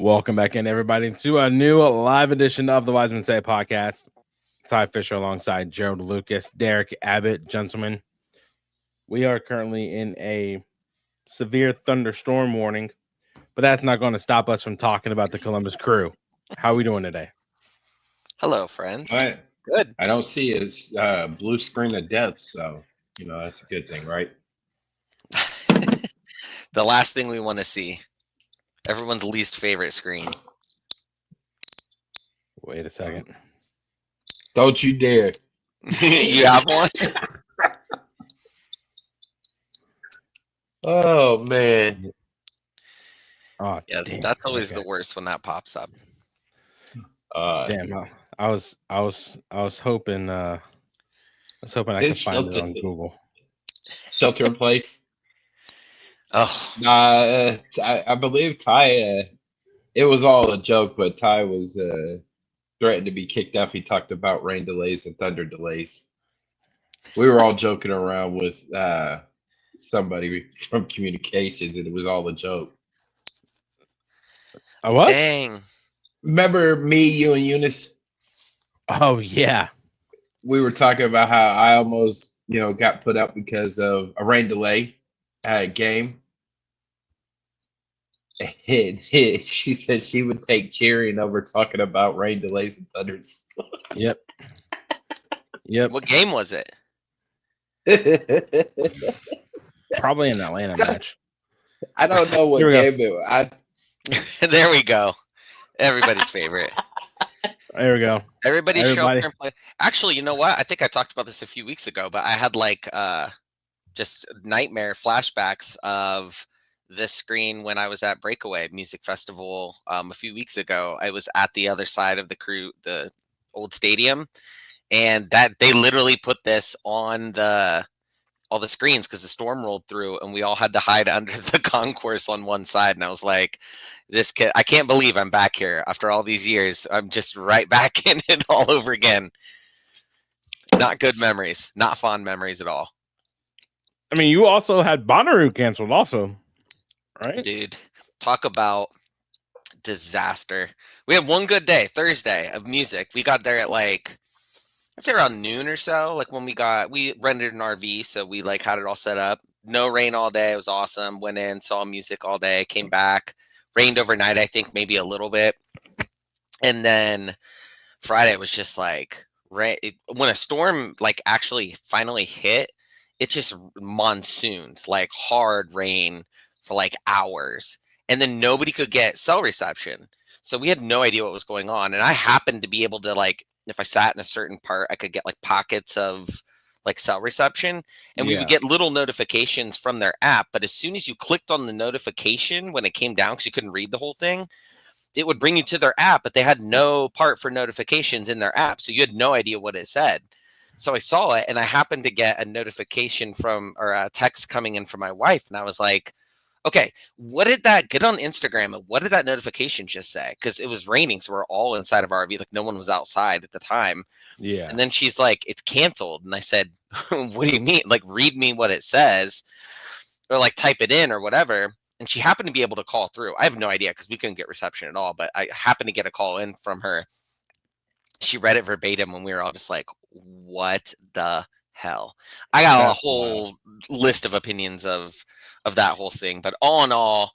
Welcome back in, everybody, to a new live edition of the Wisemen Say podcast. Ty Fisher alongside Jerald Lucas, Derik Abbott. Gentlemen, we are currently in a severe thunderstorm warning, but that's not going to stop us from talking about the Columbus Crew. How are we doing today? Hello, friends. I Good. I don't see his blue screen of death, so that's a good thing, right? The last thing we want to see. Everyone's least favorite screen. Wait a second. Don't you dare! You have one? Oh man, Oh, Yeah, damn. that's always Okay. the worst when that pops up. Damn. I was hoping I could it's find it on Google. shelter in place. Oh, I believe Ty. It was all a joke, but Ty was threatened to be kicked off. He talked about rain delays and thunder delays. We were all joking around with somebody from communications, and it was all a joke. I was? dang. Remember me, you, and Eunice? Oh, yeah. We were talking about how I almost, got put up because of a rain delay at a game. And she said she would take cheering over talking about rain delays and thunders. Yep. What game was it? Probably an Atlanta match. I don't know what Here we go. game it was. There we go. Everybody's favorite. There we go. Everybody show up Everybody. here and play. Actually, you know what? I think I talked about this a few weeks ago, but I had just nightmare flashbacks of this screen when I was at Breakaway Music Festival a few weeks ago. I was at the other side of the old stadium, and that they literally put this on all the screens because the storm rolled through, and we all had to hide under the concourse on one side. And I was like, "This kid, I can't believe I'm back here after all these years. I'm just right back in it all over again." Not good memories, not fond memories at all. I mean, you also had Bonnaroo canceled, also, right? Dude, talk about disaster. We had one good day, Thursday, of music. We got there at I'd say around noon or so. Like when we rented an RV, so we had it all set up. No rain all day. It was awesome. Went in, saw music all day, came back. Rained overnight, I think maybe a little bit. And then Friday was just when a storm actually finally hit, it just monsoons, hard rain for hours. And then nobody could get cell reception. So we had no idea what was going on. And I happened to be able to if I sat in a certain part, I could get pockets of cell reception, and we would get little notifications from their app. But as soon as you clicked on the notification when it came down, because you couldn't read the whole thing, it would bring you to their app, but they had no part for notifications in their app. So you had no idea what it said. So I saw it, and I happened to get a notification or a text coming in from my wife. And I was like, okay, what did that get on Instagram? And what did that notification just say? Because it was raining, so we're all inside of our RV. No one was outside at the time. Yeah. And then she's like, it's canceled. And I said, what do you mean? Read me what it says, or type it in or whatever. And she happened to be able to call through. I have no idea because we couldn't get reception at all. But I happened to get a call in from her. She read it verbatim, and we were all just like, what the hell? I got a whole list of opinions of that whole thing. But all in all,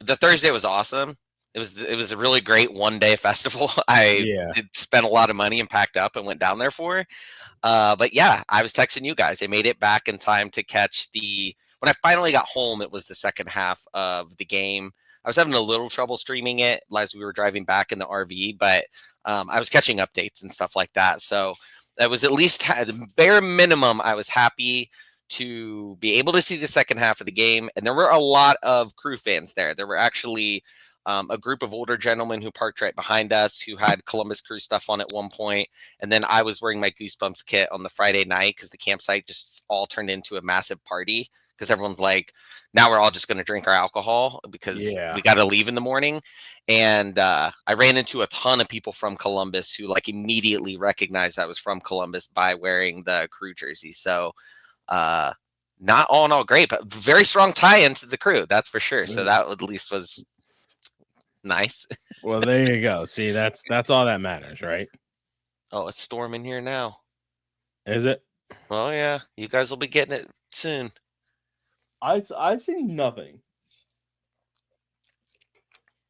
the Thursday was awesome. It was a really great one-day festival. I did spend a lot of money and packed up and went down there for. But yeah, I was texting you guys. I made it back in time to catch when I finally got home, it was the second half of the game. I was having a little trouble streaming it as we were driving back in the RV, but I was catching updates and stuff like that. So that was at least the bare minimum. I was happy to be able to see the second half of the game. And there were a lot of Crew fans there. There were actually a group of older gentlemen who parked right behind us who had Columbus Crew stuff on at one point. And then I was wearing my Goosebumps kit on the Friday night because the campsite just all turned into a massive party. Because everyone's like, now we're all just going to drink our alcohol because we got to leave in the morning. And I ran into a ton of people from Columbus who immediately recognized I was from Columbus by wearing the Crew jersey. So not all in all great, but very strong tie-ins to the Crew. That's for sure. So that at least was Nice. Well, there you go. See, that's all that matters, right? Oh, it's storming here now. Is it? Well, yeah, you guys will be getting it soon. I see nothing,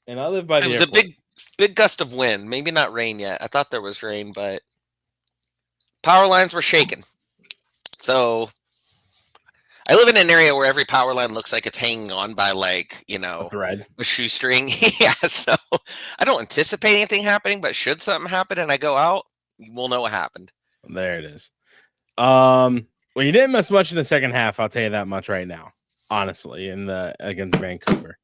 and I live by It the was airport. a big gust of wind. Maybe not rain yet. I thought there was rain, but power lines were shaking. So I live in an area where every power line looks like it's hanging on by A thread. a shoestring. Yeah, so I don't anticipate anything happening, but should something happen and I go out, we'll know what happened. There it is. Well, you didn't miss much in the second half. I'll tell you that much right now. Honestly, against Vancouver,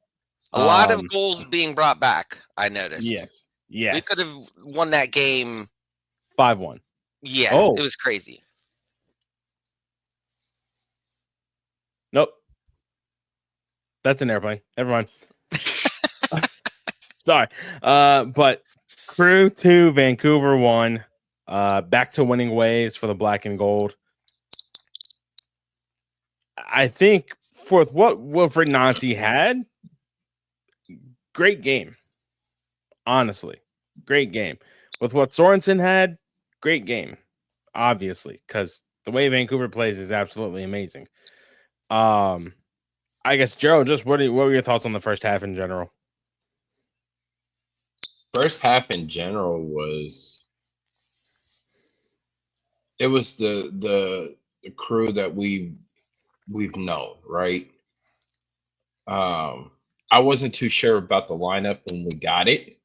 A lot of goals being brought back. I noticed. Yes. We could have won that game 5-1. Yeah, Oh. It was crazy. Nope. That's an airplane. Never mind. Sorry. But Crew 2, Vancouver 1. Back to winning ways for the black and gold. I think for what Wilfred Nancy had, great game. Honestly, great game. With what Sorensen had, great game. Obviously, because the way Vancouver plays is absolutely amazing. I guess, Jerald, just what were your thoughts on the first half in general? First half in general was the Crew that we've known, right? I wasn't too sure about the lineup when we got it.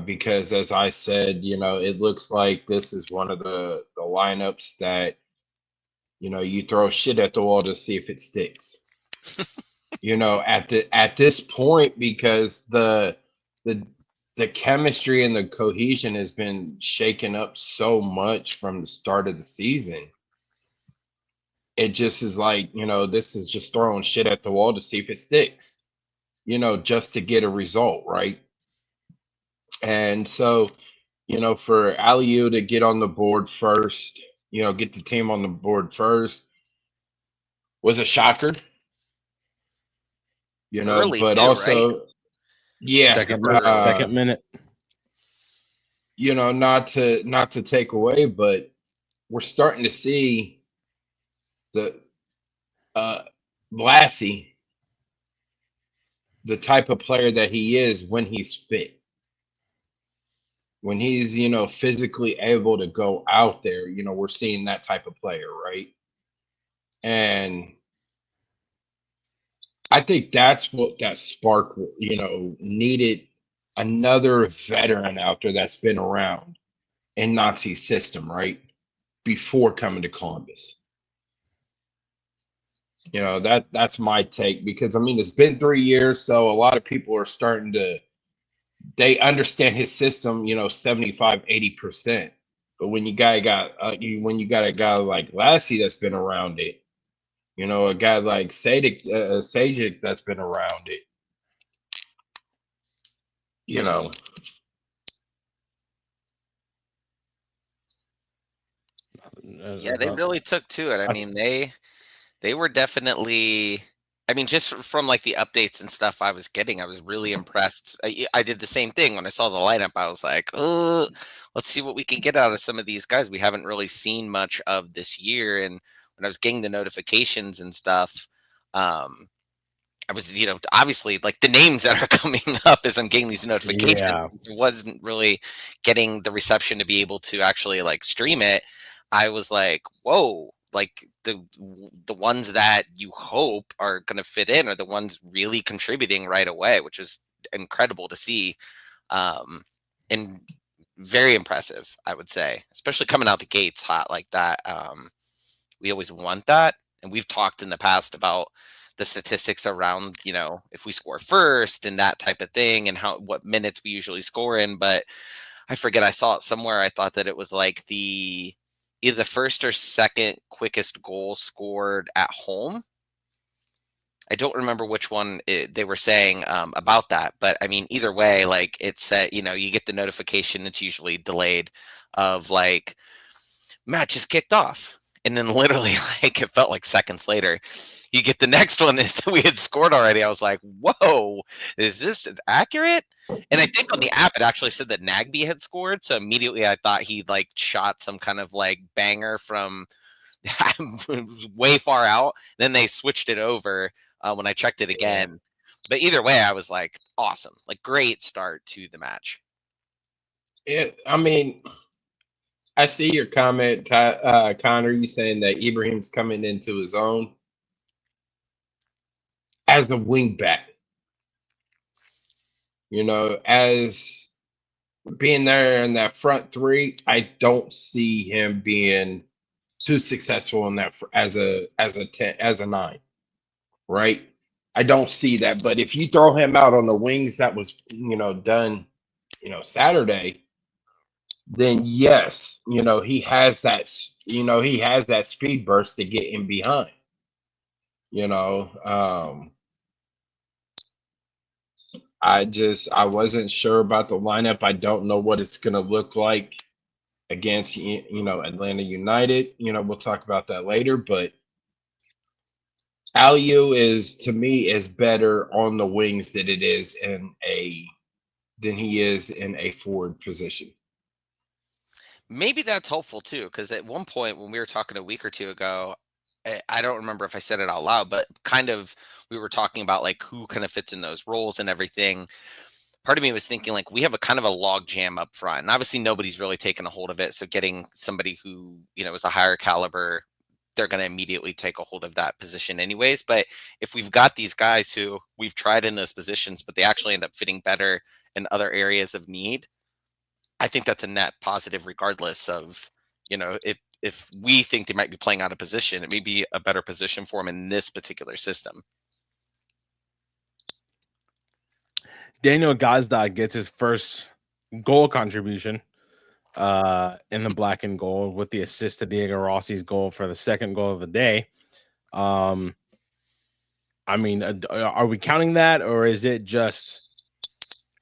Because as I said, it looks like this is one of the lineups that, you throw shit at the wall to see if it sticks. At this point, because the chemistry and the cohesion has been shaken up so much from the start of the season. It just is like, this is just throwing shit at the wall to see if it sticks, just to get a result, right? And so, for Aliu to get on the board first, get the team on the board first was a shocker. Early but too, also, right? yeah, Second minute. Not to take away, but we're starting to see the Lassie, the type of player that he is when he's fit. When he's, physically able to go out there, we're seeing that type of player, right? And I think that's what that spark, needed another veteran out there that's been around in Nazi's system, right? Before coming to Columbus. That's my take, because it's been 3 years, so a lot of people are starting to, they understand his system, 75-80%. But when you got a guy like Lassie that's been around it, a guy like Sajic that's been around it, Yeah, they really took to it. I mean, they were definitely. I mean, just from like the updates and stuff I was getting, I was really impressed. I did the same thing when I saw the lineup. I was like, oh, let's see what we can get out of some of these guys we haven't really seen much of this year. And when I was getting the notifications and stuff, I was, obviously like the names that are coming up as I'm getting these notifications, wasn't really getting the reception to be able to actually like stream it. I was like, whoa, like the ones that you hope are going to fit in are the ones really contributing right away, which is incredible to see. And very impressive, I would say, especially coming out the gates hot like that. We always want that. And we've talked in the past about the statistics around, if we score first and that type of thing and what minutes we usually score in. But I forget, I saw it somewhere. I thought that it was like either the first or second quickest goal scored at home. I don't remember which one they were saying about that, but I mean, either way, like it said, you get the notification that's usually delayed of like match is kicked off. And then literally, like, it felt like seconds later, you get the next one. And we had scored already. I was like, whoa, is this accurate? And I think on the app, it actually said that Nagby had scored. So immediately I thought he'd like shot some kind of like banger from way far out. Then they switched it over when I checked it again. But either way, I was like, awesome. Like, great start to the match. I mean, I see your comment, Connor. You saying that Ibrahim's coming into his own as the wing back. You know, as being there in that front three, I don't see him being too successful in that as a 9, right? I don't see that. But if you throw him out on the wings, that was done, Saturday, then yes, he has that speed burst to get in behind. I wasn't sure about the lineup. I don't know what it's gonna look like against Atlanta United. We'll talk about that later, but Aliu to me is better on the wings than he is in a forward position. Maybe that's helpful too, because at one point when we were talking a week or two ago, I don't remember if I said it out loud, but kind of we were talking about like who kind of fits in those roles and everything. Part of me was thinking like we have a kind of a log jam up front, and obviously nobody's really taken a hold of it. So getting somebody who is a higher caliber, they're going to immediately take a hold of that position anyways. But if we've got these guys who we've tried in those positions, but they actually end up fitting better in other areas of need, I think that's a net positive, regardless of, if we think they might be playing out of position, it may be a better position for them in this particular system. Daniel Gazda gets his first goal contribution in the black and gold with the assist to Diego Rossi's goal for the second goal of the day. I mean, are we counting that, or is it just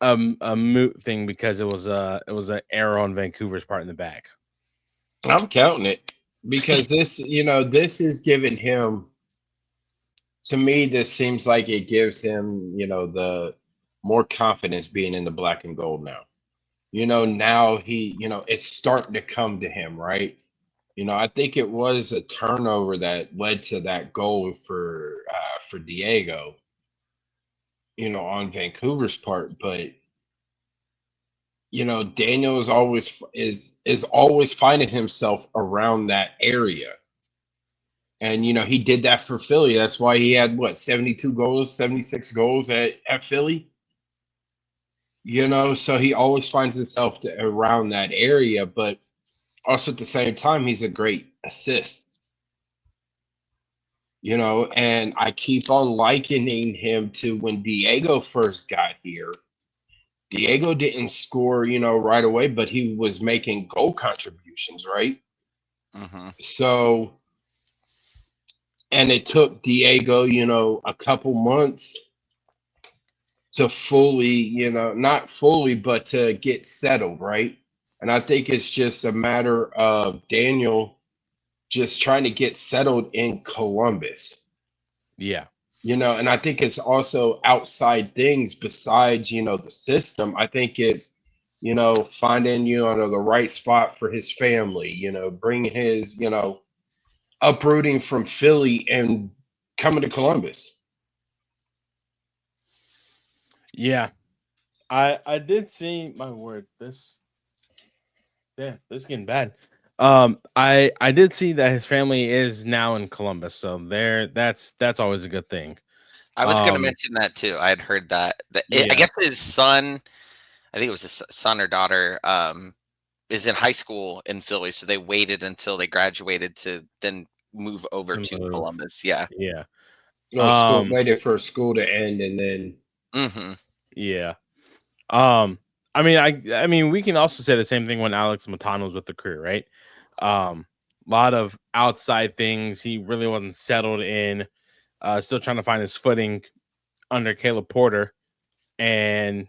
a moot thing because it was an error on Vancouver's part in the back? I'm counting it because this is giving him. To me, this seems like it gives him, the more confidence being in the black and gold now. Now he, it's starting to come to him, right? I think it was a turnover that led to that goal for Diego, on Vancouver's part. But Daniel is always finding himself around that area. And he did that for Philly. That's why he had 72 goals, 76 goals at Philly. So he always finds himself around that area, but also at the same time, he's a great assist. And I keep on likening him to when Diego first got here. Diego didn't score, right away, but he was making goal contributions, right? Mm-hmm. So, and it took Diego, a couple months to fully, not fully, but to get settled, right? And I think it's just a matter of Daniel just trying to get settled in Columbus. Yeah. And I think it's also outside things besides, the system. I think it's, finding, the right spot for his family, bringing his, uprooting from Philly and coming to Columbus. Yeah. I did see, my word, this is getting bad. I did see that his family is now in Columbus, so that's always a good thing. I was going to mention that too. I had heard that. Yeah. I guess his son, I think it was his son or daughter, is in high school in Philly, so they waited until they graduated to then move over to Columbus. Yeah. Yeah. School waited for school to end and then. Mm-hmm. Yeah. I mean, we can also say the same thing when Alex Matano was with the crew, right? A lot of outside things. He really wasn't settled in. Still trying to find his footing under Caleb Porter, and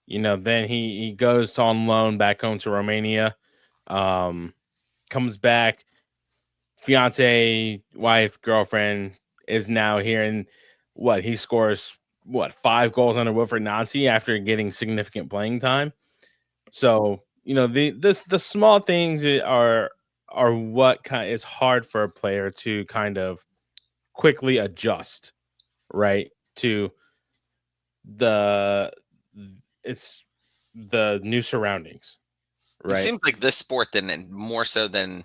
then he goes on loan back home to Romania. Comes back, fiance, wife, girlfriend is now here, and he scores 5 goals under Wilfred Nancy after getting significant playing time. So the small things are what is hard for a player to kind of quickly adjust, right? To the new surroundings, It right? seems like this sport, then more so than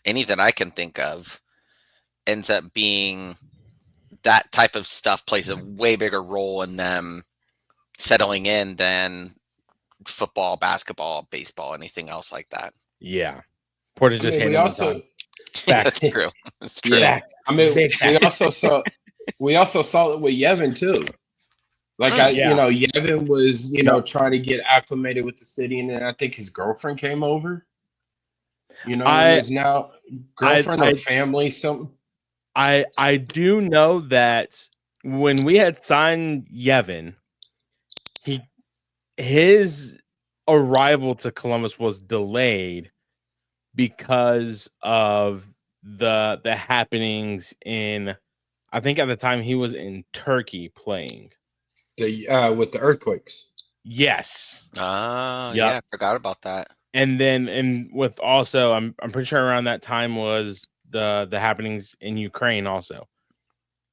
any that I can think of, ends up being that type of stuff plays a way bigger role in them settling in than football, basketball, baseball, anything else like that. Yeah. Porter just handed him time. That's true. That's true. Yeah. I mean, we also saw it with Yevon too. Like Yevon was, trying to get acclimated with the city, and then I think his girlfriend came over. Is now girlfriend or family something. I do know that when we had signed Yevon, his arrival to Columbus was delayed because of the happenings in, I think at the time he was in Turkey playing. With the earthquakes. Yes. Yeah, I forgot about that. And with also, I'm pretty sure around that time was the happenings in Ukraine also,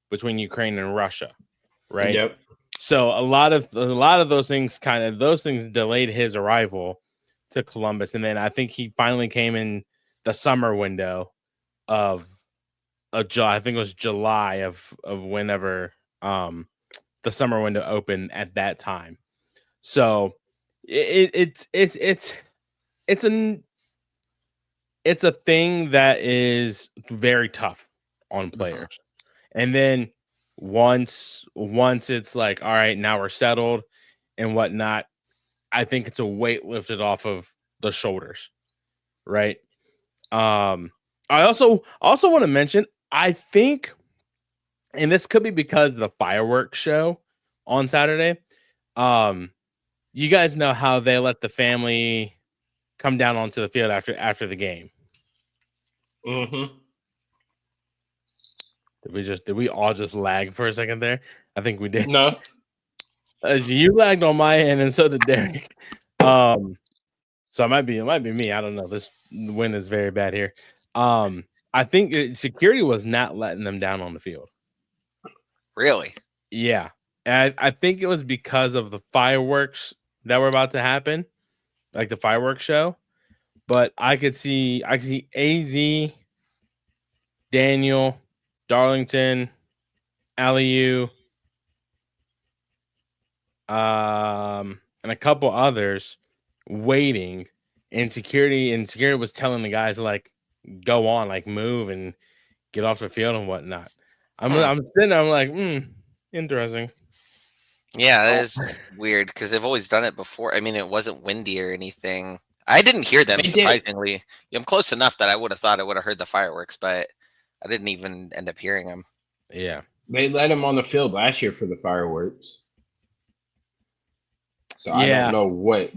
between Ukraine and Russia, right? Yep. So a lot of those things delayed his arrival to Columbus, and then I think he finally came in the summer window of July. I think it was July of whenever the summer window opened at that time. So it's a thing that is very tough on players. And then once it's like, all right, now we're settled and whatnot, I think it's a weight lifted off of the shoulders, right? I also want to mention, I think, and this could be because of the fireworks show on Saturday. You guys know how they let the family come down onto the field after the game. Mm-hmm. Did we all just lag for a second there? I think we did. No. You lagged on my end, and so did Derik. So it might be me. I don't know. This wind is very bad here. I think security was not letting them down on the field. Really? Yeah. And I think it was because of the fireworks that were about to happen, like the fireworks show. But I could see AZ, Daniel, Darlington, Aliu, and a couple others waiting, and security was telling the guys like, go on, like move and get off the field and whatnot. I'm sitting there, I'm like, interesting. Yeah, that is weird because they've always done it before. I mean, it wasn't windy or anything. I didn't hear them, surprisingly. I'm close enough that I would have thought I would have heard the fireworks, but I didn't even end up hearing them. Yeah. They let him on the field last year for the fireworks. So I don't know what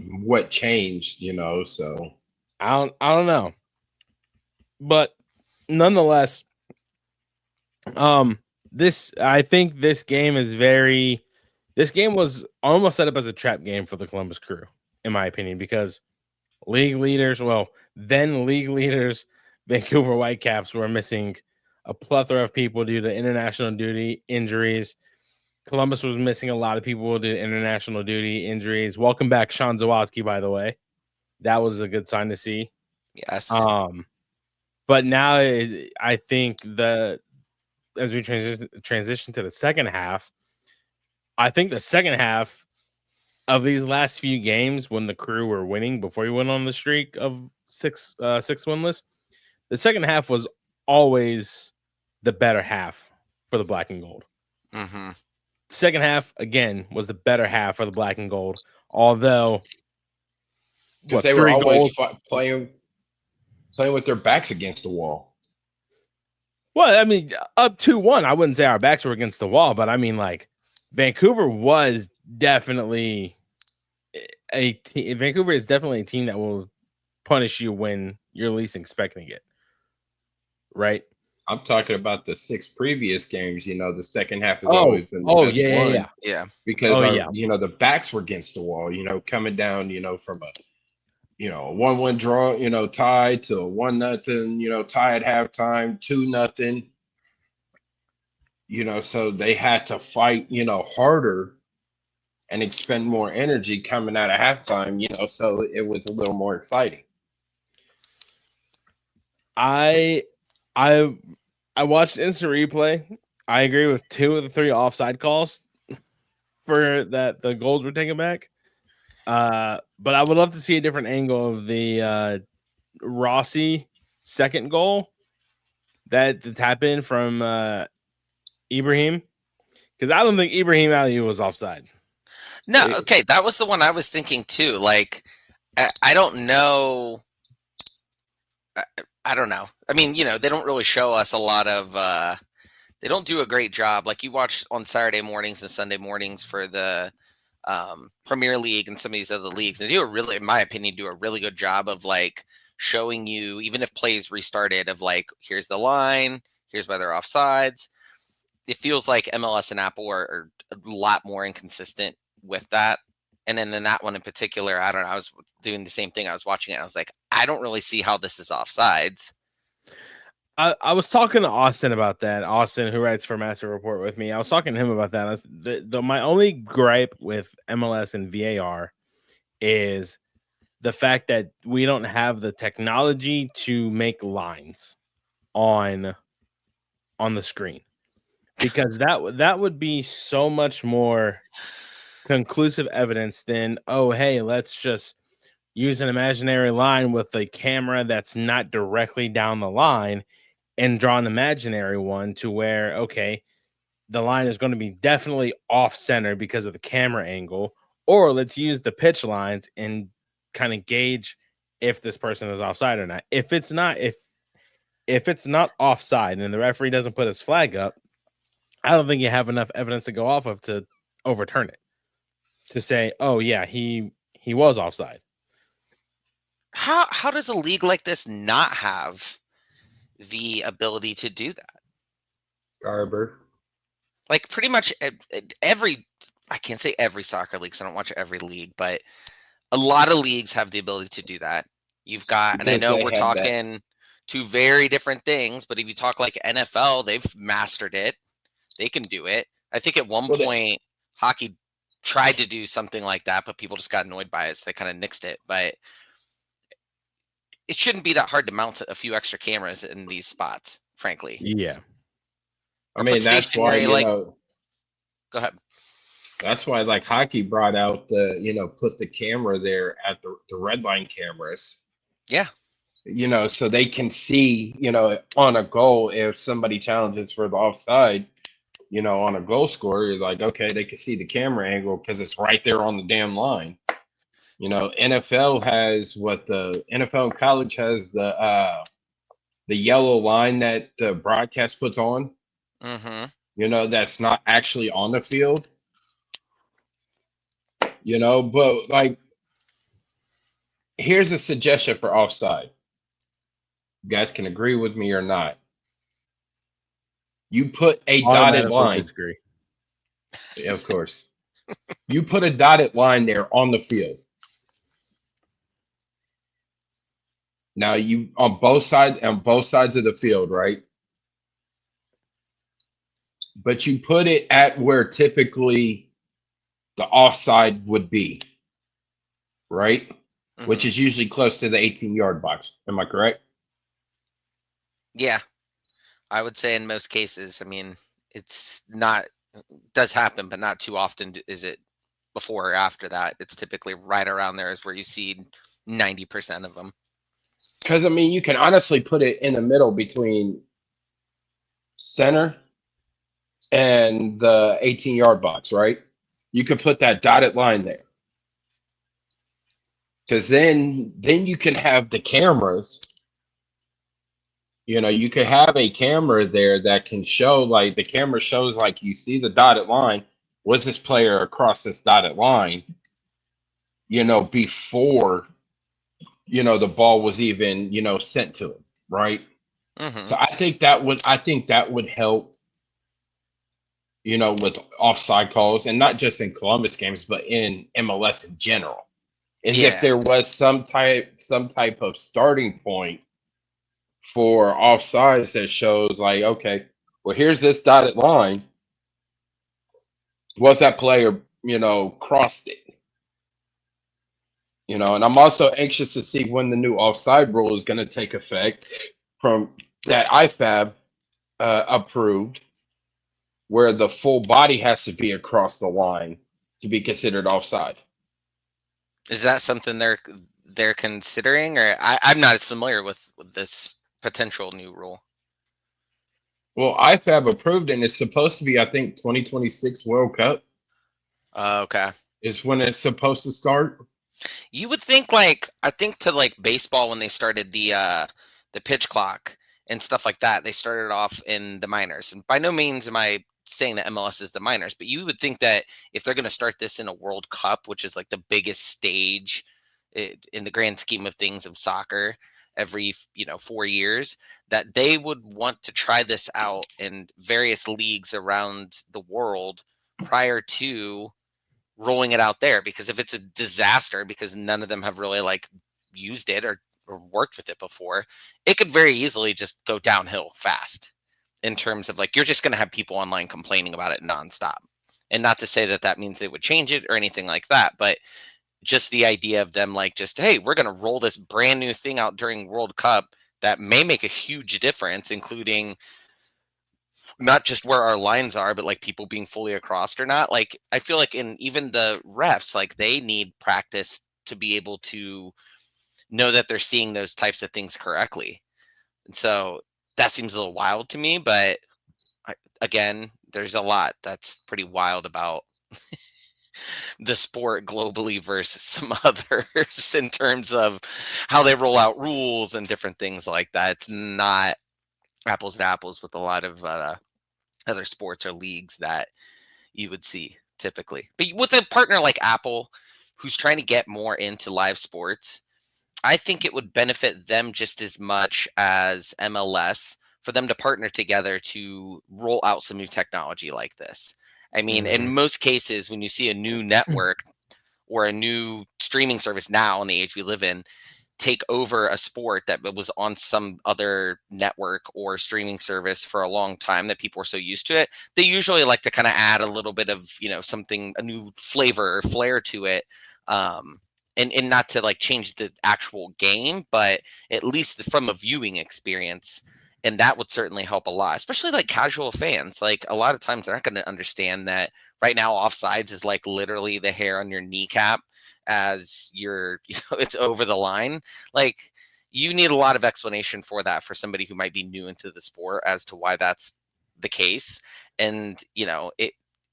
changed, so I don't know. But nonetheless, I think this game was almost set up as a trap game for the Columbus Crew, in my opinion, because then league leaders, Vancouver Whitecaps, were missing a plethora of people due to international duty injuries. Columbus was missing a lot of people due to international duty injuries. Welcome back, Sean Zawadzki, by the way. That was a good sign to see. Yes. But now I think as we transition to the second half, I think the second half of these last few games, when the Crew were winning before we went on the streak of six winless, the second half was always the better half for the Black and Gold. Mm-hmm. Second half again was the better half for the Black and Gold, although because they were always playing with their backs against the wall. Well, I mean, up 2-1, I wouldn't say our backs were against the wall, but I mean, like, Vancouver was definitely Vancouver is definitely a team that will punish you when you're least expecting it. right? I'm talking about the 6 previous games. The second half has Oh, always been the best yeah, one. yeah. Yeah. Because Oh, yeah. the backs were against the wall, coming down, from a, a 1-1 draw, tied to a 1-0, tie at halftime, 2-0. So they had to fight, harder and expend more energy coming out of halftime, so it was a little more exciting. I watched instant replay. I agree with 2 of the 3 offside calls for that the goals were taken back. But I would love to see a different angle of the Rossi second goal, that the tap in from Ibrahim, because I don't think Ibrahim Ali was offside. No, okay, that was the one I was thinking too. Like, I don't know. I don't know. I mean, they don't really show us a lot of. They don't do a great job. Like you watch on Saturday mornings and Sunday mornings for the Premier League and some of these other leagues. They do in my opinion, do a really good job of like showing you, even if plays restarted, of like, here's the line, here's why they're offsides. It feels like MLS and Apple are a lot more inconsistent with that. And then in that one in particular, I don't know, I was doing the same thing. I was watching it. I was like, I don't really see how this is offsides. I was talking to Austin about that. Austin, who writes for Master Report with me, I was talking to him about that. My only gripe with MLS and VAR is the fact that we don't have the technology to make lines on the screen, because that would be so much more conclusive evidence than, oh, hey, let's just use an imaginary line with a camera that's not directly down the line and draw an imaginary one to where, okay, the line is going to be definitely off center because of the camera angle, or let's use the pitch lines and kind of gauge if this person is offside or not. If it's not offside and the referee doesn't put his flag up, I don't think you have enough evidence to go off of to overturn it, to say, oh yeah, he was offside. How does a league like this not have the ability to do that? Garber. Like pretty much every, I can't say every soccer league, so I don't watch every league, but a lot of leagues have the ability to do that. You've got, and I know we're talking 2 very different things, but if you talk like NFL, they've mastered it. They can do it. I think at one point hockey tried to do something like that, but people just got annoyed by it, so they kind of nixed it. But it shouldn't be that hard to mount a few extra cameras in these spots, frankly. Yeah. I mean, that's why, go ahead. That's why, like, hockey brought out the, put the camera there at the red line cameras. Yeah. So they can see, on a goal, if somebody challenges for the offside, on a goal scorer, you're like, okay, they can see the camera angle because it's right there on the damn line. NFL has the NFL college has the yellow line that the broadcast puts on. Mm-hmm. That's not actually on the field. But like, here's a suggestion for offside. You guys can agree with me or not. You put a dotted line. Disagree. Yeah, of course. You put a dotted line there on the field. Now you on both sides of the field, right? But you put it at where typically the offside would be, right? Mm-hmm. Which is usually close to the 18-yard box. Am I correct? Yeah, I would say in most cases. I mean, it's not, it does happen, but not too often is it before or after that. It's typically right around there is where you see 90% of them. Because, I mean, you can honestly put it in the middle between center and the 18-yard box, right? You could put that dotted line there. Because then you can have the cameras. You could have a camera there that can show, like, the camera shows, like, you see the dotted line. Was this player across this dotted line, before, the ball was even, sent to him, right? Mm-hmm. So I think that would help, with offside calls, and not just in Columbus games, but in MLS in general. Is if Yeah. there was some type of starting point for offsides that shows like, okay, well, here's this dotted line. Was that player, crossed it? And I'm also anxious to see when the new offside rule is going to take effect from that IFAB approved, where the full body has to be across the line to be considered offside. Is that something they're considering, or I'm not as familiar with this potential new rule? Well, IFAB approved, and it's supposed to be, I think, 2026 World Cup Okay. is when it's supposed to start. You would think, I think to baseball, when they started the pitch clock and stuff like that, they started off in the minors. And by no means am I saying that MLS is the minors, but you would think that if they're going to start this in a World Cup, which is like the biggest stage in the grand scheme of things of soccer every 4 years, that they would want to try this out in various leagues around the world prior to rolling it out there. Because if it's a disaster because none of them have really used it or worked with it before, it could very easily just go downhill fast in terms of you're just going to have people online complaining about it nonstop. And not to say that that means they would change it or anything like that, but just the idea of them just, hey, we're going to roll this brand new thing out during World Cup that may make a huge difference, including not just where our lines are, but people being fully across or not. I feel in even the refs, they need practice to be able to know that they're seeing those types of things correctly. And so that seems a little wild to me, but again, there's a lot that's pretty wild about the sport globally versus some others in terms of how they roll out rules and different things like that. It's not apples to apples with a lot of other sports or leagues that you would see typically. But with a partner like Apple, who's trying to get more into live sports, I think it would benefit them just as much as MLS for them to partner together to roll out some new technology like this. I mean, in most cases, when you see a new network or a new streaming service now in the age we live in take over a sport that was on some other network or streaming service for a long time that people are so used to it, they usually like to kind of add a little bit of, something, a new flavor or flair to it. And not to change the actual game, but at least from a viewing experience. And that would certainly help a lot, especially casual fans. A lot of times they're not going to understand that right now offsides is literally the hair on your kneecap as you're, it's over the line. You need a lot of explanation for that for somebody who might be new into the sport as to why that's the case. And,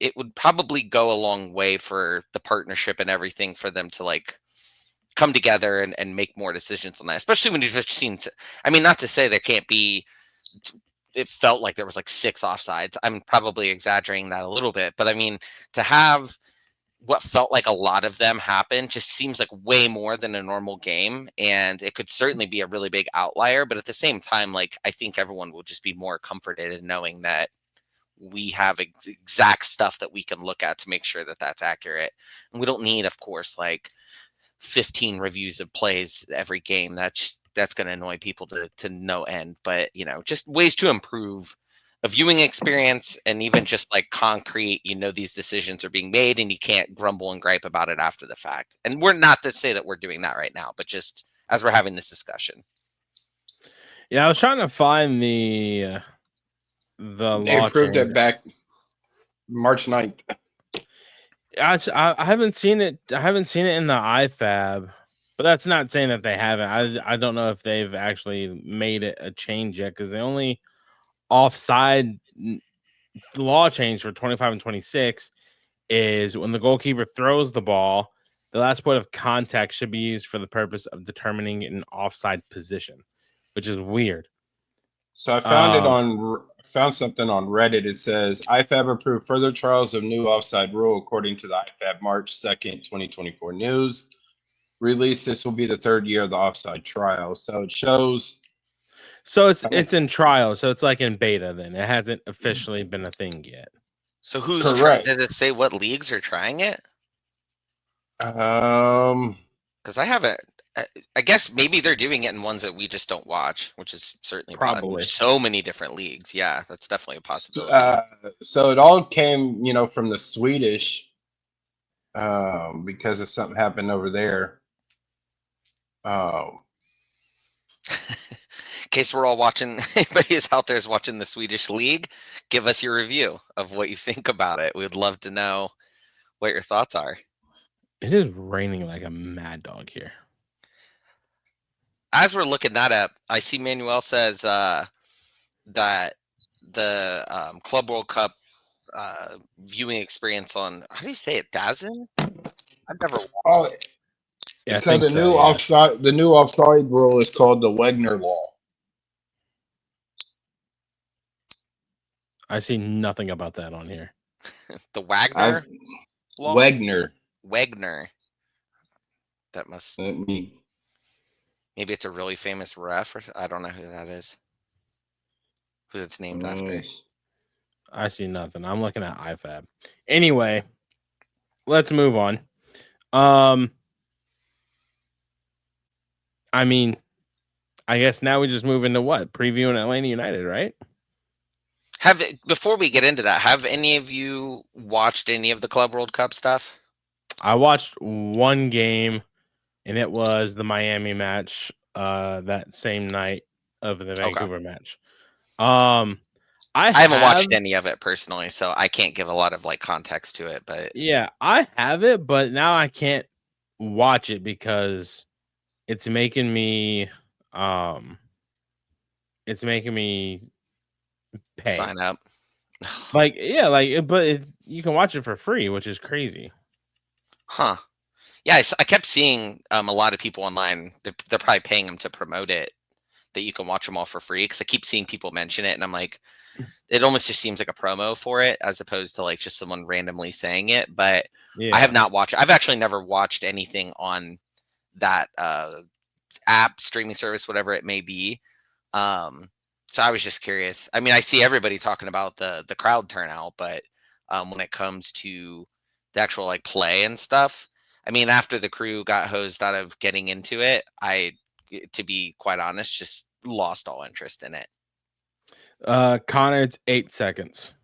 it would probably go a long way for the partnership and everything for them to come together and make more decisions on that, especially when you've just seen, I mean, not to say there can't be, it felt like there was 6 offsides. I'm probably exaggerating that a little bit, but I mean, to have what felt like a lot of them happen just seems like way more than a normal game. And it could certainly be a really big outlier, but at the same time, I think everyone will just be more comforted in knowing that we have exact stuff that we can look at to make sure that that's accurate. And we don't need, of course, 15 reviews of plays every game. That's going to annoy people to no end. But just ways to improve a viewing experience, and even just concrete, these decisions are being made and you can't grumble and gripe about it after the fact. And we're not to say that we're doing that right now, but just as we're having this discussion. Yeah, I was trying to find the They law approved change. it back March 9th. I haven't seen it. I haven't seen it in the IFAB, but that's not saying that they haven't. I don't know if they've actually made it a change yet, because the only offside law change for 25 and 26 is when the goalkeeper throws the ball, the last point of contact should be used for the purpose of determining an offside position, which is weird. So I found something on Reddit. It says IFAB approved further trials of new offside rule according to the IFAB March 2nd, 2024 news release. This will be the 3rd year of the offside trial. So it shows. So it's in trial. So it's like in beta. Then it hasn't officially been a thing yet. So who's Correct. does it say what leagues are trying it? Because I haven't. I guess maybe they're doing it in ones that we just don't watch, which is certainly Probably. so many different leagues. Yeah, that's definitely a possibility. So it all came, from the Swedish, because of something happened over there. In case we're all watching, anybody is out there is watching the Swedish league, give us your review of what you think about it. We'd love to know what your thoughts are. It is raining like a mad dog here. As we're looking that up, I see Manuel says that the Club World Cup viewing experience on, how do you say it, DAZN? I've never. Oh, Yeah, so the new offside rule is called the Wegner law. I see nothing about that on here. The Wagner law? Wegner. That must. Maybe it's a really famous ref. Or, I don't know who that is. Who's it's named after. I see nothing. I'm looking at IFAB. Anyway, let's move on. I mean, I guess now we just move into what? Previewing Atlanta United, right? Before we get into that, have any of you watched any of the Club World Cup stuff? I watched one game, and it was the Miami match that same night of the Vancouver match. I haven't watched any of it personally, so I can't give a lot of context to it. But yeah, I have it, but now I can't watch it because it's making me pay. Sign up. But you can watch it for free, which is crazy. Huh. Yeah, I kept seeing a lot of people online. They're probably paying them to promote it, that you can watch them all for free. Because I keep seeing people mention it, and I'm like, it almost just seems like a promo for it, as opposed to just someone randomly saying it. But yeah. I have not watched. I've actually never watched anything on that app, streaming service, whatever it may be. So I was just curious. I mean, I see everybody talking about the crowd turnout, but when it comes to the actual play and stuff, I mean, after the crew got hosed out of getting into it, to be quite honest, just lost all interest in it. Connor, it's 8 seconds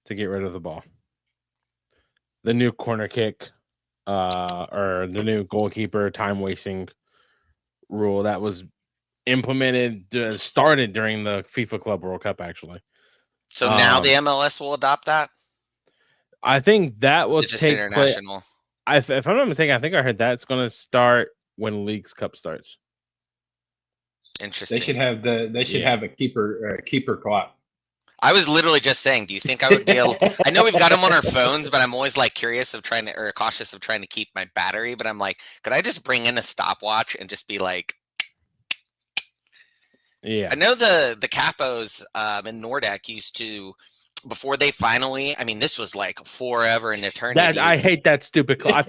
to get rid of the ball. The new corner kick, or the new goalkeeper time wasting rule that was implemented, started during the FIFA Club World Cup, actually. So now the MLS will adopt that? I think that will just take international. If I'm not mistaken, I think I heard that's going to start when Leagues Cup starts. Interesting. They should have a keeper clock. I was literally just saying, do you think I would be able? I know we've got them on our phones, but I'm always cautious of trying to keep my battery. But I'm like, could I just bring in a stopwatch and just be like? Yeah. I know the Capos in Nordec used to, before they finally, I mean, this was forever in eternity. I hate that stupid clock.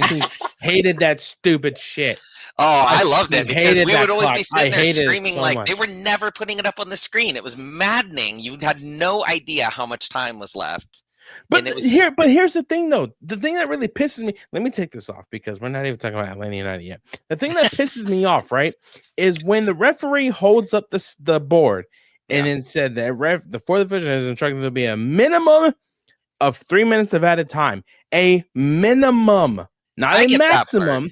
I hated that stupid shit. Oh, I loved it because we would always be sitting there screaming they were never putting it up on the screen. It was maddening. You had no idea how much time was left. But here's the thing, though. The thing that really pisses me. Let me take this off because we're not even talking about Atlanta United yet. The thing that pisses me off, right, is when the referee holds up the board and then said that the fourth official is instructed to be a minimum of 3 minutes of added time. A minimum, not a maximum.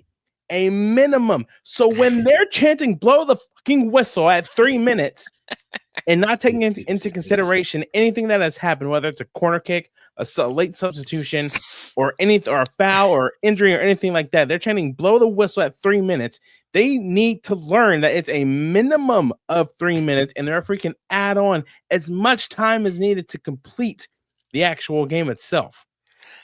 A minimum. So when they're chanting "blow the fucking whistle" at 3 minutes and not taking into consideration anything that has happened, whether it's a corner kick, a late substitution, or a foul or injury or anything like that, they're chanting "blow the whistle" at 3 minutes. They need to learn that it's a minimum of 3 minutes, and the referee can add on as much time as needed to complete the actual game itself.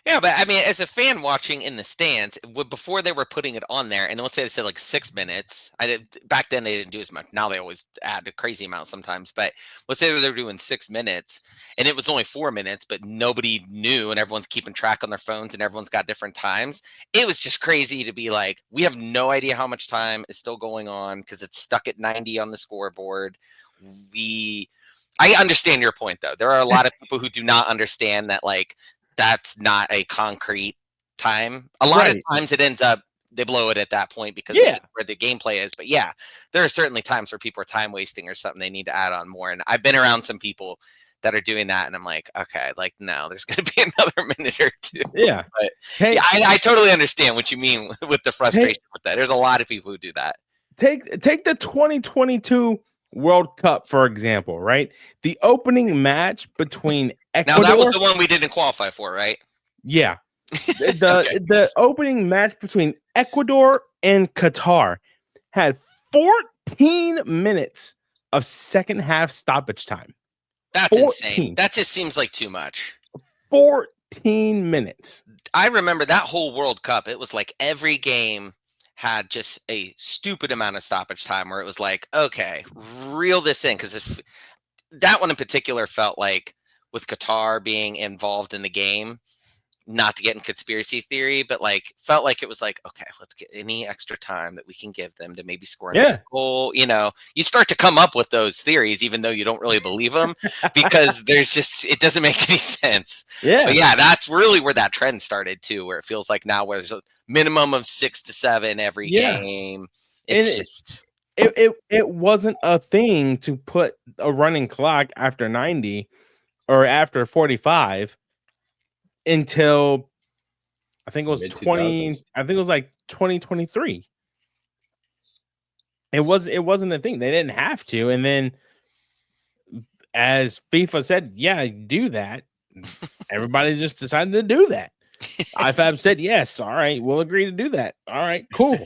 Yeah, but I mean, as a fan watching in the stands, before they were putting it on there, and let's say they said like 6 minutes. I did back then they didn't do as much. Now they always add a crazy amount sometimes. But let's say they were doing 6 minutes, and it was only 4 minutes, but nobody knew, and everyone's keeping track on their phones, and everyone's got different times. It was just crazy to be like, we have no idea how much time is still going on because it's stuck at 90 on the scoreboard. I understand your point though. There are a lot of people who do not understand that like. That's not a concrete time. A lot of times it ends up they blow it at that point because of where the gameplay is. But yeah, there are certainly times where people are time wasting or something. They need to add on more. And I've been around some people that are doing that, and I'm like, okay, like no, there's going to be another minute or two. Yeah, but yeah, I totally understand what you mean with the frustration with that. There's a lot of people who do that. Take the 2022 World Cup, for example, right? The opening match between Ecuador. Now that was the one we didn't qualify for, right? Yeah. The opening match between Ecuador and Qatar had 14 minutes of second half stoppage time. That's insane. That just seems like too much. 14 minutes. I remember that whole World Cup. It was like every game had just a stupid amount of stoppage time where it was like, okay, reel this in. Because that one in particular felt like with Qatar being involved in the game, not to get in conspiracy theory, but like felt like it was like, okay, let's get any extra time that we can give them to maybe score another goal. You know, you start to come up with those theories, even though you don't really believe them because it doesn't make any sense. Yeah. But yeah, that's really where that trend started too, where it feels like now where there's a minimum of 6 to 7 every game. It's it wasn't a thing to put a running clock after 90 or after 45 until I think it was 2023. It wasn't a thing. They didn't have to. And then as FIFA said, yeah, do that. Everybody just decided to do that. IFAB said, yes, all right, we'll agree to do that. All right, cool.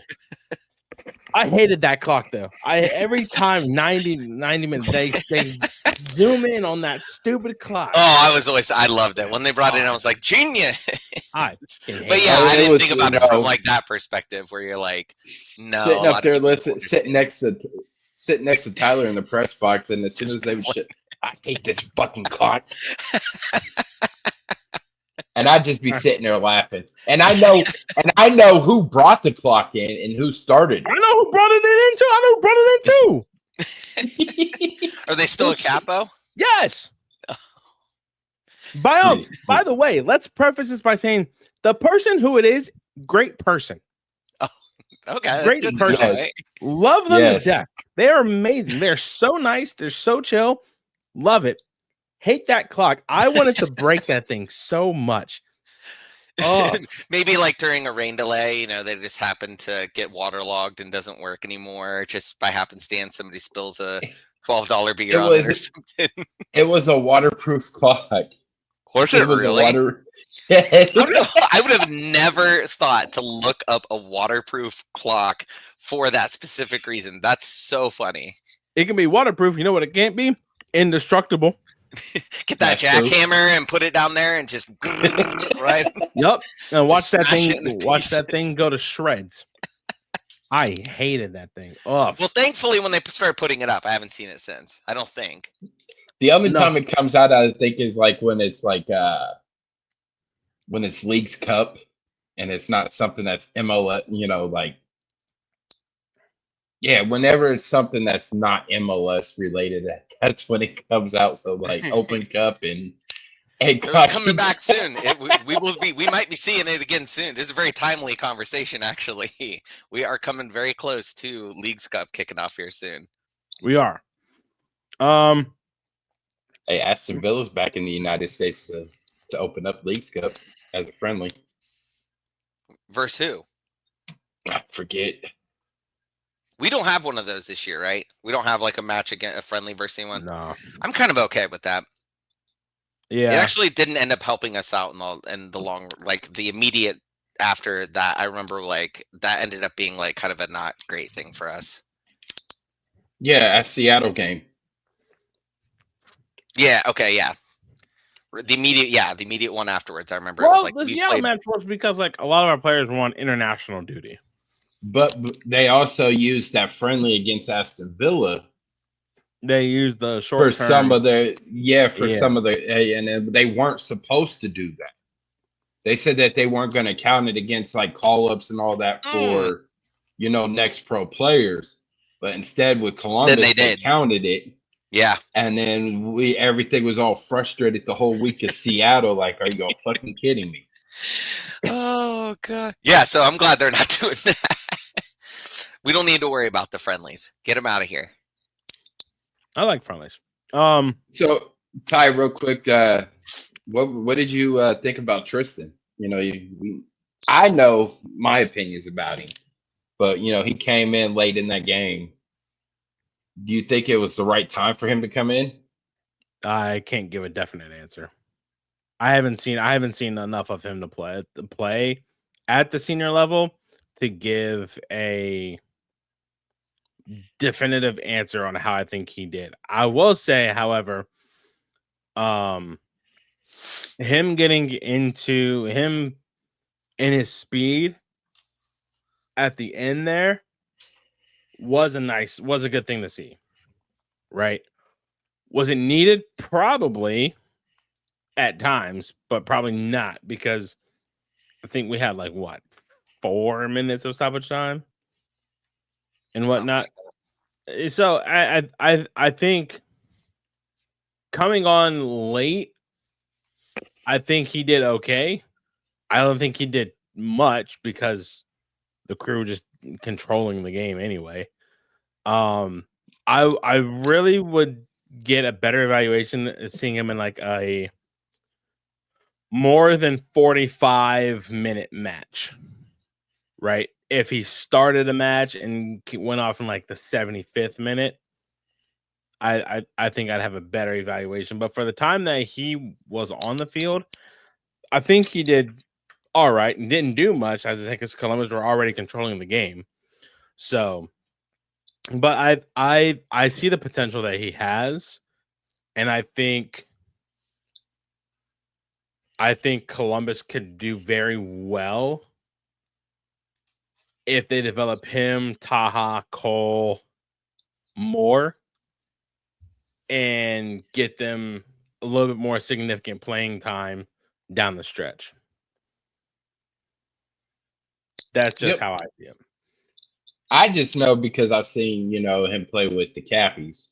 I hated that clock though. Every time 90 minutes, they zoom in on that stupid clock. Oh, I loved it. When they brought it in, I was like, genius. But yeah, I didn't think about it from like that perspective where you're like, no. Sitting up there, sitting next to Tyler in the press box, and as soon as they would shit, I hate this fucking clock. And I'd just be sitting there laughing. And I know who brought the clock in and who started. I know who brought it in too. Are they still a capo? Yes. By the way, let's preface this by saying the person who it is, great person. Oh, okay. Great person. Right? Love them to death. They are amazing. They're so nice. They're so chill. Love it. Hate that clock. I wanted to break that thing so much. Oh. Maybe like during a rain delay, they just happen to get waterlogged and doesn't work anymore. Just by happenstance, somebody spills a $12 beer on it or something. It was a waterproof clock. Was it really? I would have never thought to look up a waterproof clock for that specific reason. That's so funny. It can be waterproof. You know what it can't be? Indestructible. Get that jackhammer and put it down there and just right. Yep. And watch that thing. Watch that thing go to shreds. I hated that thing. Oh. Well, thankfully, when they start putting it up, I haven't seen it since. I don't think. The only time it comes out, I think, is like when it's Leagues Cup, and it's not something that's MLS. Whenever it's something that's not MLS related, that's when it comes out. So like Open Cup and coming back soon. We might be seeing it again soon. This is a very timely conversation, actually. We are coming very close to Leagues Cup kicking off here soon. We are. Hey, Aston Villa's back in the United States to open up Leagues Cup as a friendly. Versus who? I forget. We don't have one of those this year, right? We don't have like a match against a friendly versus anyone. No, I'm kind of okay with that. Yeah, it actually didn't end up helping us out in the long, like the immediate after that. I remember like that ended up being like kind of a not great thing for us. Yeah, a Seattle game. Yeah. Okay. Yeah. The immediate one afterwards. I remember it was Well, like the we Seattle played. match was because like a lot of our players were on international duty. But they also used that friendly against Aston Villa They used the for short some term. of the Yeah. some of the and they weren't supposed to do that. They said that they weren't going to count it against like call ups and all that for next pro players, but instead with Then Columbus they they did. counted it, Yeah. and then everything was all frustrated the whole week of Seattle. Like, are you all fucking kidding me? Oh god. Yeah. So I'm glad they're not doing that. We don't need to worry about the friendlies. Get them out of here. I like friendlies. So Ty, real quick, what did you think about Tristan? I know my opinions about him, but he came in late in that game. Do you think it was the right time for him to come in? I can't give a definite answer. I haven't seen enough of him to play at the senior level to give a definitive answer on how I think he did. I will say, however, him getting into him and his speed at the end there was a good thing to see. Right? Was it needed? Probably at times, but probably not, because I think we had 4 minutes of stoppage time and whatnot. So I think coming on late, I think he did okay. I don't think he did much because the crew just controlling the game anyway. I really would get a better evaluation seeing him in like a more than 45-minute match, right? If he started a match and went off in like the 75th minute, I think I'd have a better evaluation. But for the time that he was on the field, I think he did all right and didn't do much, as I think because Columbus were already controlling the game. So, but I see the potential that he has, and I think Columbus could do very well if they develop him, Taha, Cole more and get them a little bit more significant playing time down the stretch. That's just how I see him. I just know because I've seen, him play with the Cappies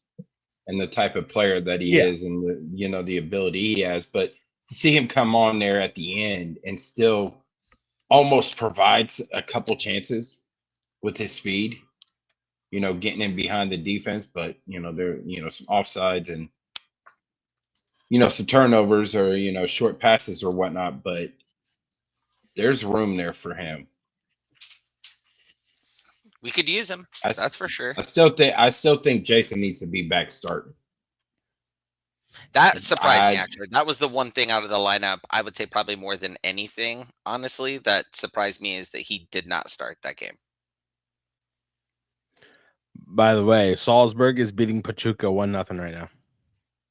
and the type of player that he is and the ability he has. But to see him come on there at the end and still almost provides a couple chances with his speed, getting in behind the defense, but there, some offsides and some turnovers or short passes or whatnot, but there's room there for him. We could use him. That's for sure. I still think Jason needs to be back starting. That surprised me, actually. That was the one thing out of the lineup, I would say probably more than anything, honestly, that surprised me is that he did not start that game. By the way, Salzburg is beating Pachuca 1-0 right now.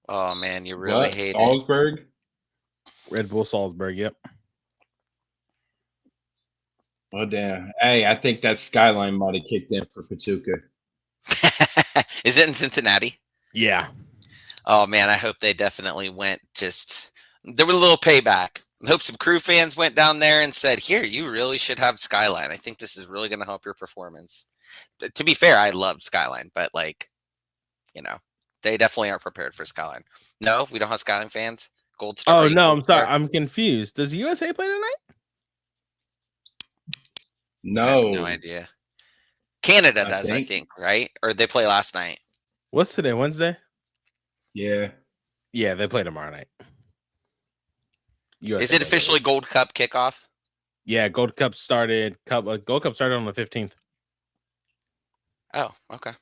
Oh, man, you really hate Salzburg? it. Red Bull Salzburg, yep. Oh, damn. Hey, I think that skyline might have kicked in for Pachuca. Is it in Cincinnati? Yeah. Oh, man, I hope they definitely went there was a little payback. I hope some crew fans went down there and said, here, you really should have Skyline. I think this is really going to help your performance. But to be fair, I love Skyline, but they definitely aren't prepared for Skyline. No, we don't have Skyline fans. Gold Star. Oh, no, I'm sorry. I'm confused. Does the USA play tonight? No. I have no idea. Canada does, I think, right? Or they play last night. What's today? Wednesday? Yeah. Yeah, they play tomorrow night. USA is it officially Gold Cup kickoff? Yeah, Gold Cup started. Gold Cup started on the 15th. Oh, okay.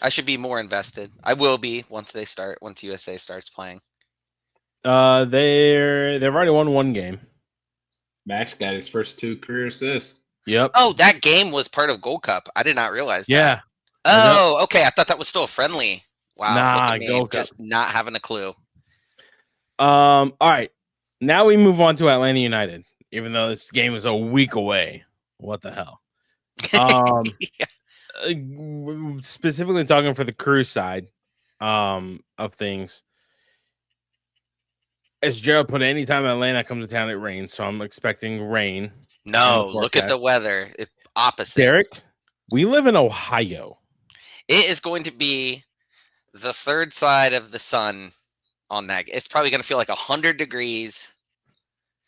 I should be more invested. I will be once USA starts playing. They've already won one game. Max got his first 2 career assists. Yep. Oh, that game was part of Gold Cup. I did not realize that. Yeah. Oh, okay. I thought that was still a friendly. Wow. Nah, look at me, just not having a clue. All right. Now we move on to Atlanta United, even though this game is a week away. What the hell? Yeah. Specifically talking for the crew side of things. As Jerald put, anytime Atlanta comes to town, it rains. So I'm expecting rain. No, look at the weather. It's opposite. Derik, we live in Ohio. It is going to be the third side of the sun on that. It's probably going to feel like 100 degrees.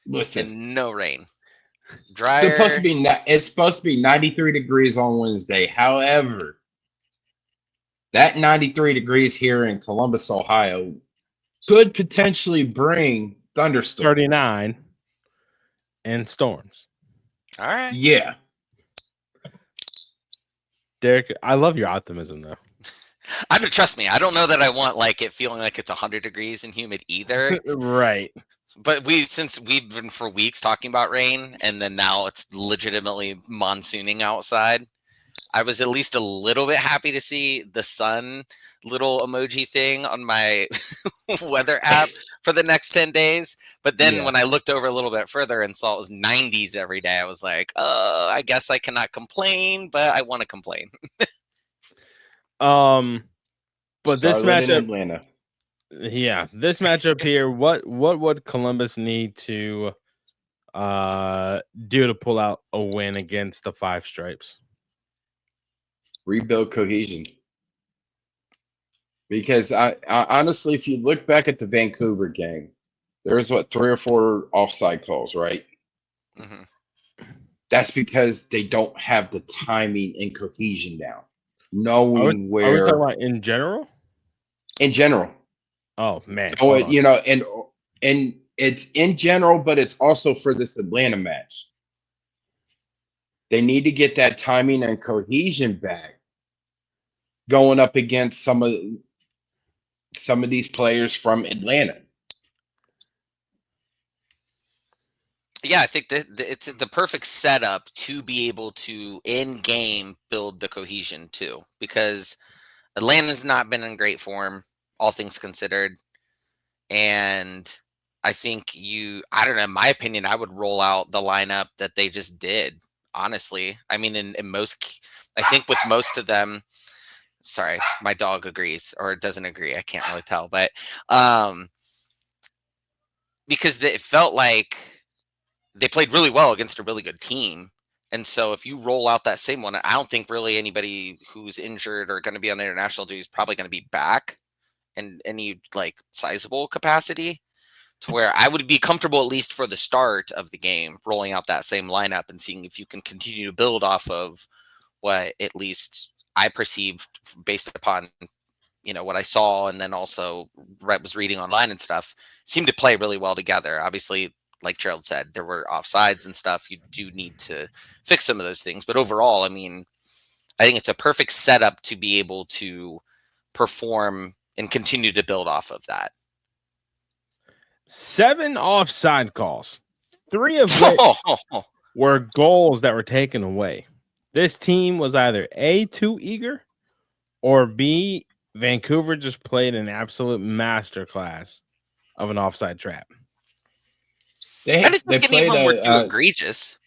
Listen, and no rain. it's Drier. supposed to be 93 degrees on Wednesday. However, that 93 degrees here in Columbus, Ohio, could potentially bring thunderstorms. 39 and storms. All right. Yeah. Derik, I love your optimism, though. I don't trust me. I don't know that I want like it feeling like it's 100 degrees and humid either. Right. But since we've been for weeks talking about rain, and then now it's legitimately monsooning outside, I was at least a little bit happy to see the sun little emoji thing on my weather app for the next 10 days. But then when I looked over a little bit further and saw it was 90s every day, I was like, I guess I cannot complain, but I want to complain. But this Charlotte and matchup, Atlanta. yeah, this matchup here, what would Columbus need to do to pull out a win against the Five Stripes? Rebuild cohesion. Because I honestly, if you look back at the Vancouver game, there was 3 or 4 offside calls, right? Mm-hmm. That's because they don't have the timing and cohesion down. Knowing Are we talking about in general? In general. Oh man. You know, and it's in general, but it's also for this Atlanta match. They need to get that timing and cohesion back going up against some of these players from Atlanta. Yeah, I think that it's the perfect setup to be able to in game build the cohesion too, because Atlanta's not been in great form, all things considered. And I think I don't know, in my opinion, I would roll out the lineup that they just did. Honestly, I mean, in most, I think with most of them, sorry, my dog agrees or doesn't agree. I can't really tell, but because it felt like they played really well against a really good team. And so if you roll out that same one, I don't think really anybody who's injured or going to be on international duty is probably going to be back in any like sizable capacity, to where I would be comfortable, at least for the start of the game, rolling out that same lineup and seeing if you can continue to build off of what at least I perceived based upon, what I saw. And then also was reading online and stuff, seemed to play really well together. Obviously, like Jerald said, there were offsides and stuff. You do need to fix some of those things. But overall, I mean, I think it's a perfect setup to be able to perform and continue to build off of that. 7 offside calls, 3 of which were goals that were taken away. This team was either A, too eager, or B, Vancouver just played an absolute masterclass of an offside trap. I didn't think any of them were too egregious.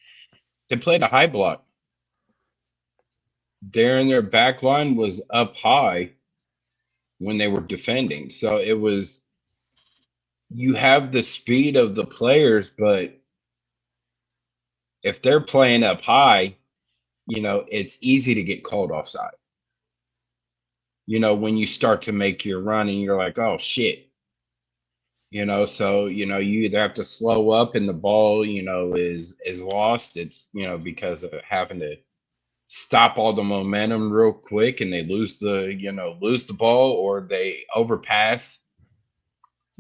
They played a high block. Their back line was up high when they were defending. So it was, you have the speed of the players, but if they're playing up high, it's easy to get called offside. When you start to make your run and you're like, oh shit. So you either have to slow up and the ball, is lost. It's because of having to stop all the momentum real quick and they lose the ball, or they overpass,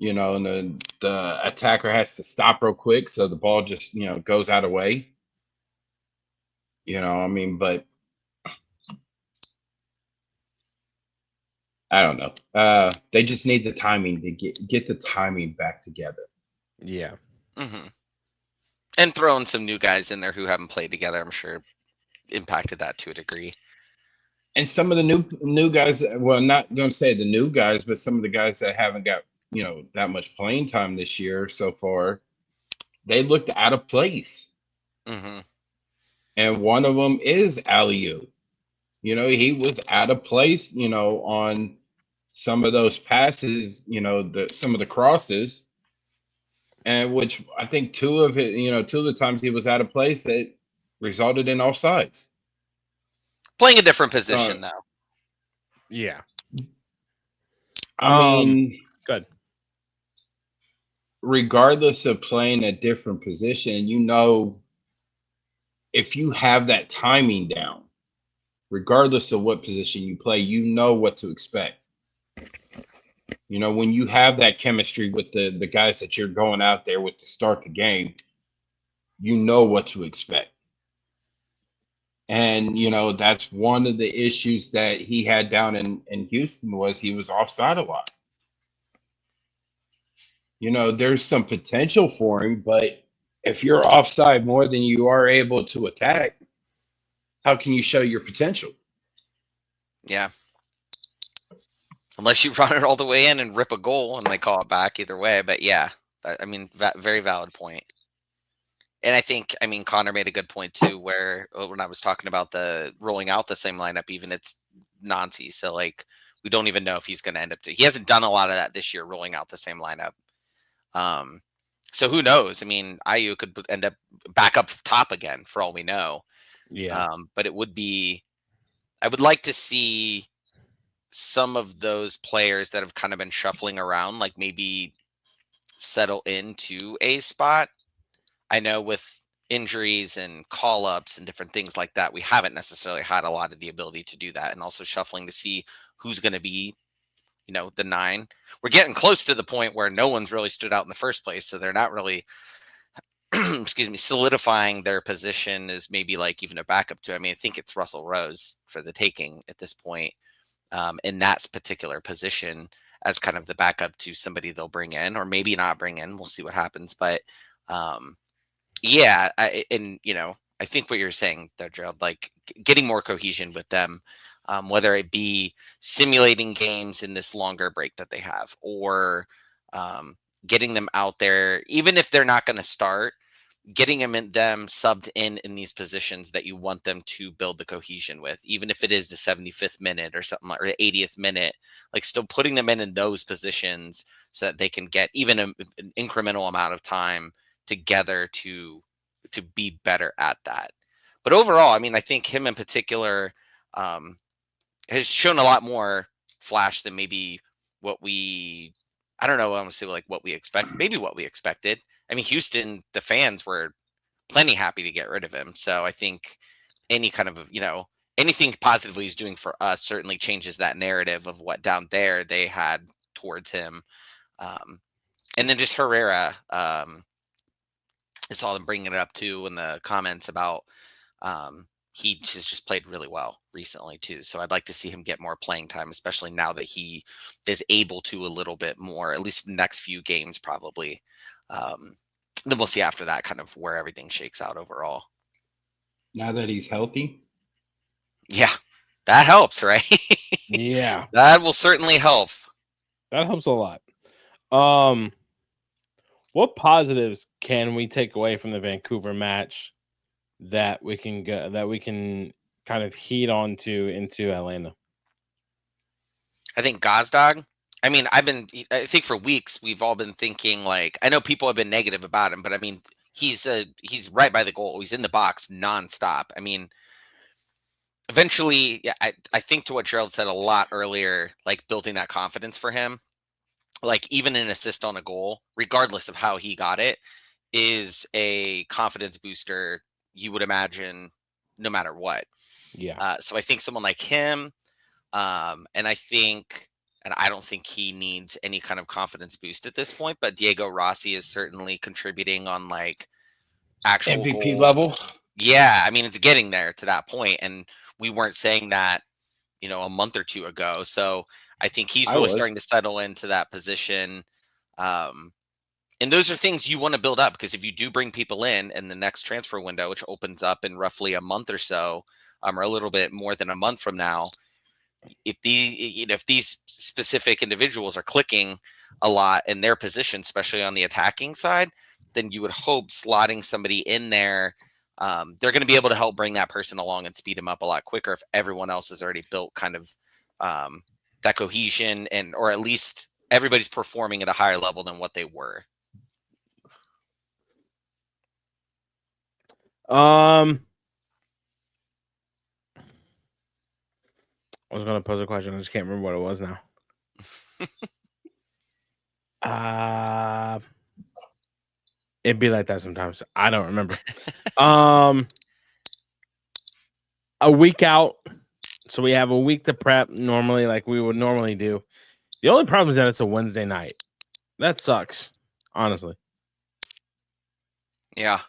and the attacker has to stop real quick, so the ball just goes out of way. But I don't know. They just need the timing to get the timing back together. Yeah. Mm-hmm. And throwing some new guys in there who haven't played together, I'm sure impacted that to a degree. And some of the new guys, well, not going to say the new guys, but some of the guys that haven't got that much playing time this year so far, they looked out of place. Mm-hmm. And one of them is Aliu. He was out of place, on some of those passes, some of the crosses, and which I think two of the times he was out of place, it resulted in offsides. Playing a different position now. Yeah. I mean, good. Regardless of playing a different position, if you have that timing down, regardless of what position you play, you know what to expect. When you have that chemistry with the guys that you're going out there with to start the game, you know what to expect. And, that's one of the issues that he had down in Houston was he was offside a lot. There's some potential for him, but if you're offside more than you are able to attack, how can you show your potential? Yeah. Unless you run it all the way in and rip a goal and they call it back either way. But yeah, I mean, very valid point. And I think, Connor made a good point too, where when I was talking about the rolling out the same lineup, even it's Nancy. So like, we don't even know if he's going to end up. He hasn't done a lot of that this year, rolling out the same lineup. So who knows? I mean, IU could end up back up top again for all we know. Yeah. But I would like to see some of those players that have kind of been shuffling around, like maybe settle into a spot. I know with injuries and call-ups and different things like that, we haven't necessarily had a lot of the ability to do that, and also shuffling to see who's going to be, the 9. We're getting close to the point where no one's really stood out in the first place, so they're not really excuse me, solidifying their position as maybe like even a backup to. I think it's Russell Rose for the taking at this point, in that particular position as kind of the backup to somebody they'll bring in or maybe not bring in. We'll see what happens. But yeah, I think what you're saying there, Jerald, like getting more cohesion with them, whether it be simulating games in this longer break that they have, or getting them out there, even if they're not going to start, getting them subbed in these positions that you want them to build the cohesion with, even if it is the 75th minute or something, or the 80th minute, like still putting them in those positions so that they can get even an incremental amount of time together to be better at that. But overall, I think him in particular has shown a lot more flash than maybe what we, I don't know, I want to say like what we expect, maybe what we expected. Houston, the fans were plenty happy to get rid of him. So I think any kind of, anything positively he's doing for us certainly changes that narrative of what down there they had towards him. And then just Herrera, I saw them bringing it up too in the comments about he has just played really well recently too. So I'd like to see him get more playing time, especially now that he is able to a little bit more, at least the next few games probably. Then we'll see after that kind of where everything shakes out overall. Now that he's healthy? Yeah, that helps, right? Yeah. That will certainly help. That helps a lot. What positives can we take away from the Vancouver match that we can kind of heat onto into Atlanta? I think Gazdag. I think for weeks we've all been thinking, like, I know people have been negative about him, but he's right by the goal. He's in the box nonstop. Eventually, yeah, I think to what Jerald said a lot earlier, like building that confidence for him, like even an assist on a goal, regardless of how he got it, is a confidence booster, you would imagine, no matter what. Yeah. So I think someone like him, and I don't think he needs any kind of confidence boost at this point, but Diego Rossi is certainly contributing on like actual MVP goals. level. Yeah, it's getting there to that point, and we weren't saying that, a month or two ago. So I think he's really starting to settle into that position. And those are things you want to build up, because if you do bring people in the next transfer window, which opens up in roughly a month or so, or a little bit more than a month from now, if these specific individuals are clicking, a lot in their position, especially on the attacking side, then you would hope slotting somebody in there, they're going to be able to help bring that person along and speed them up a lot quicker if everyone else has already built kind of that cohesion, and or at least everybody's performing at a higher level than what they were. I was going to pose a question. I just can't remember what it was now. It'd be like that sometimes. I don't remember. A week out, so we have a week to prep normally, like we would normally do. The only problem is that it's a Wednesday night. That sucks, honestly. Yeah.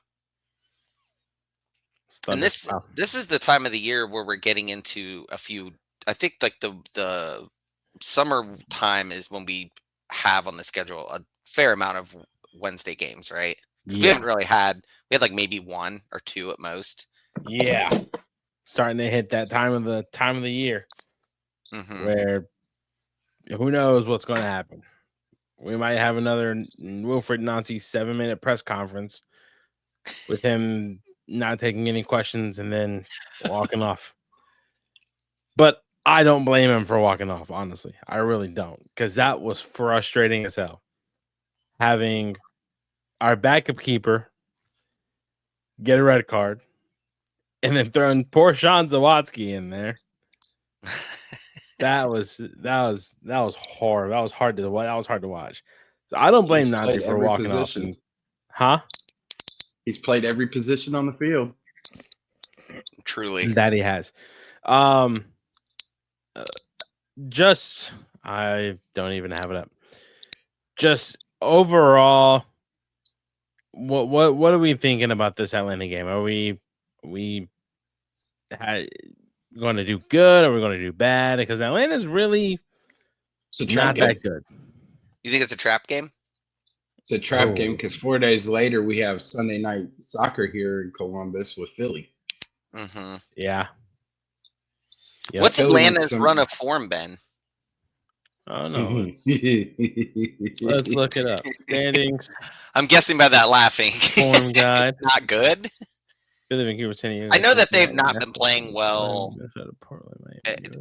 And this is the time of the year where we're getting into a few. I think like the summer time is when we have on the schedule a fair amount of Wednesday games, right? Yeah. We haven't really had. We had like maybe 1 or 2 at most. Yeah, starting to hit that time of the year where who knows what's going to happen. We might have another Wilfred Nancy 7-minute press conference with him not taking any questions and then walking off. But I don't blame him for walking off, honestly. I really don't, because that was frustrating as hell. Having our backup keeper get a red card and then throwing poor Sean Zawatsky in there. That was hard. That was hard to watch. So I don't blame Nancy for walking off. He's played every position on the field. Truly, that he has. Just I don't even have it up. Just overall, what are we thinking about this Atlanta game? Are we going to do good? Are we going to do bad? Because Atlanta's really not that good. You think it's a trap game? It's a trap game because 4 days later we have Sunday night soccer here in Columbus with Philly. Yeah. What's Atlanta's run of form been? Oh no. Let's look it up. Standings. I'm guessing by that laughing. Form guide. Not good. I know that they've not been playing well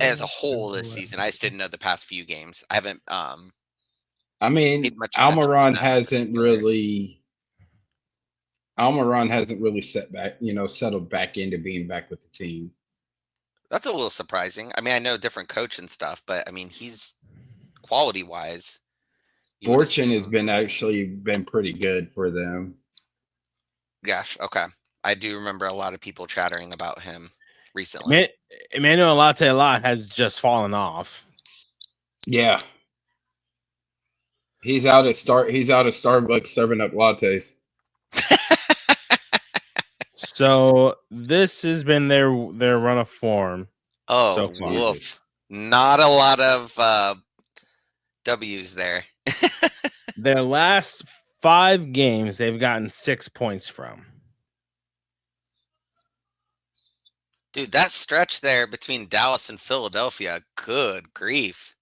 as a whole this season. I just didn't know the past few games. I haven't. I mean, Almiron hasn't really settled back into being back with the team. That's a little surprising. I mean, I know different coach and stuff, but I mean, he's quality wise. Fortune has been pretty good for them. Gosh, okay. I do remember a lot of people chattering about him recently. Emmanuel Latte Lot has just fallen off. Yeah. He's out at Starbucks serving up lattes. So this has been their run of form. Oh, so woof. Not a lot of W's there. Their last 5 games, they've gotten 6 points from. Dude, that stretch there between Dallas and Philadelphia, good grief.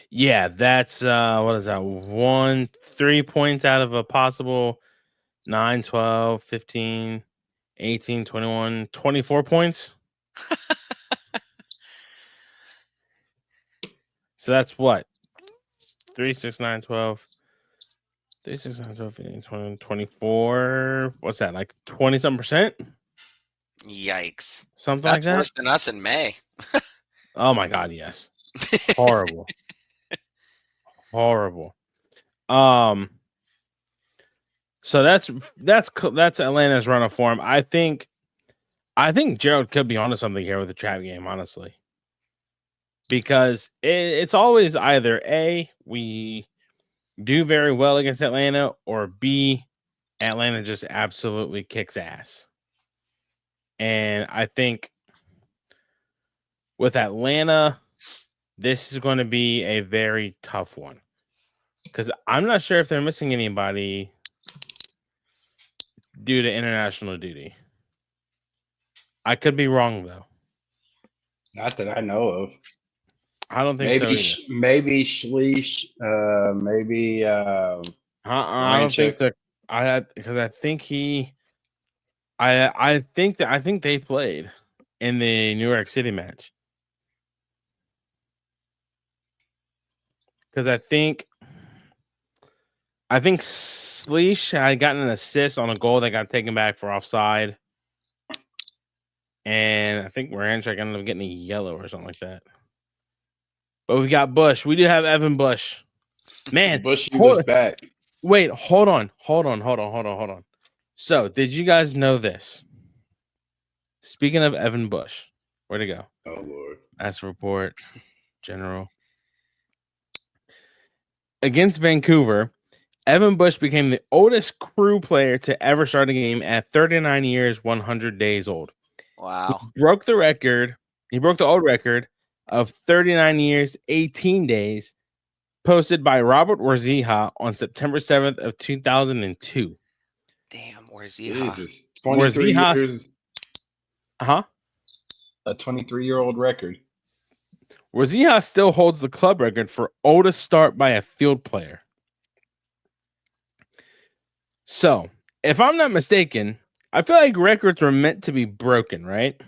Yeah, that's what is that? 3 points out of a possible 9, 12, 15, 18, 21, 24 points. So that's what? 3, 6, 9, 12. 3, 6, 9, 12, 15, 20, 24. What's that? Like 20-some%? Yikes. Something like that? That's worse than us in May. Oh my God, yes. Horrible. Horrible. So that's Atlanta's run of form. I think Jerald could be onto something here with the trap game, honestly. Because it's always either A, we do very well against Atlanta, or B, Atlanta just absolutely kicks ass. And I think with Atlanta, this is going to be a very tough one. Because I'm not sure if they're missing anybody due to international duty. I could be wrong, though. Not that I know of. I don't think so either. Maybe Schleich, maybe I don't think Ranchuk. that because I think I think they played in the New York City match. Because I think Sleesh had gotten an assist on a goal that got taken back for offside. And I think Ranchuk ended up getting a yellow or something like that. But we got Bush. We do have Evan Bush. Man, Bushy was back. Wait, hold on. So, did you guys know this? Speaking of Evan Bush, where'd it go? Oh Lord. That's report. General. Against Vancouver, Evan Bush became the oldest crew player to ever start a game at 39 years, 100 days old. Wow. He broke the record. He broke the old record of 39 years, 18 days, posted by Robert Warzija on September 7th of 2002. Damn, Warzija. Jesus. 23 years. Uh-huh. A 23-year-old record. Warzija still holds the club record for oldest start by a field player. So, if I'm not mistaken, I feel like records were meant to be broken, right?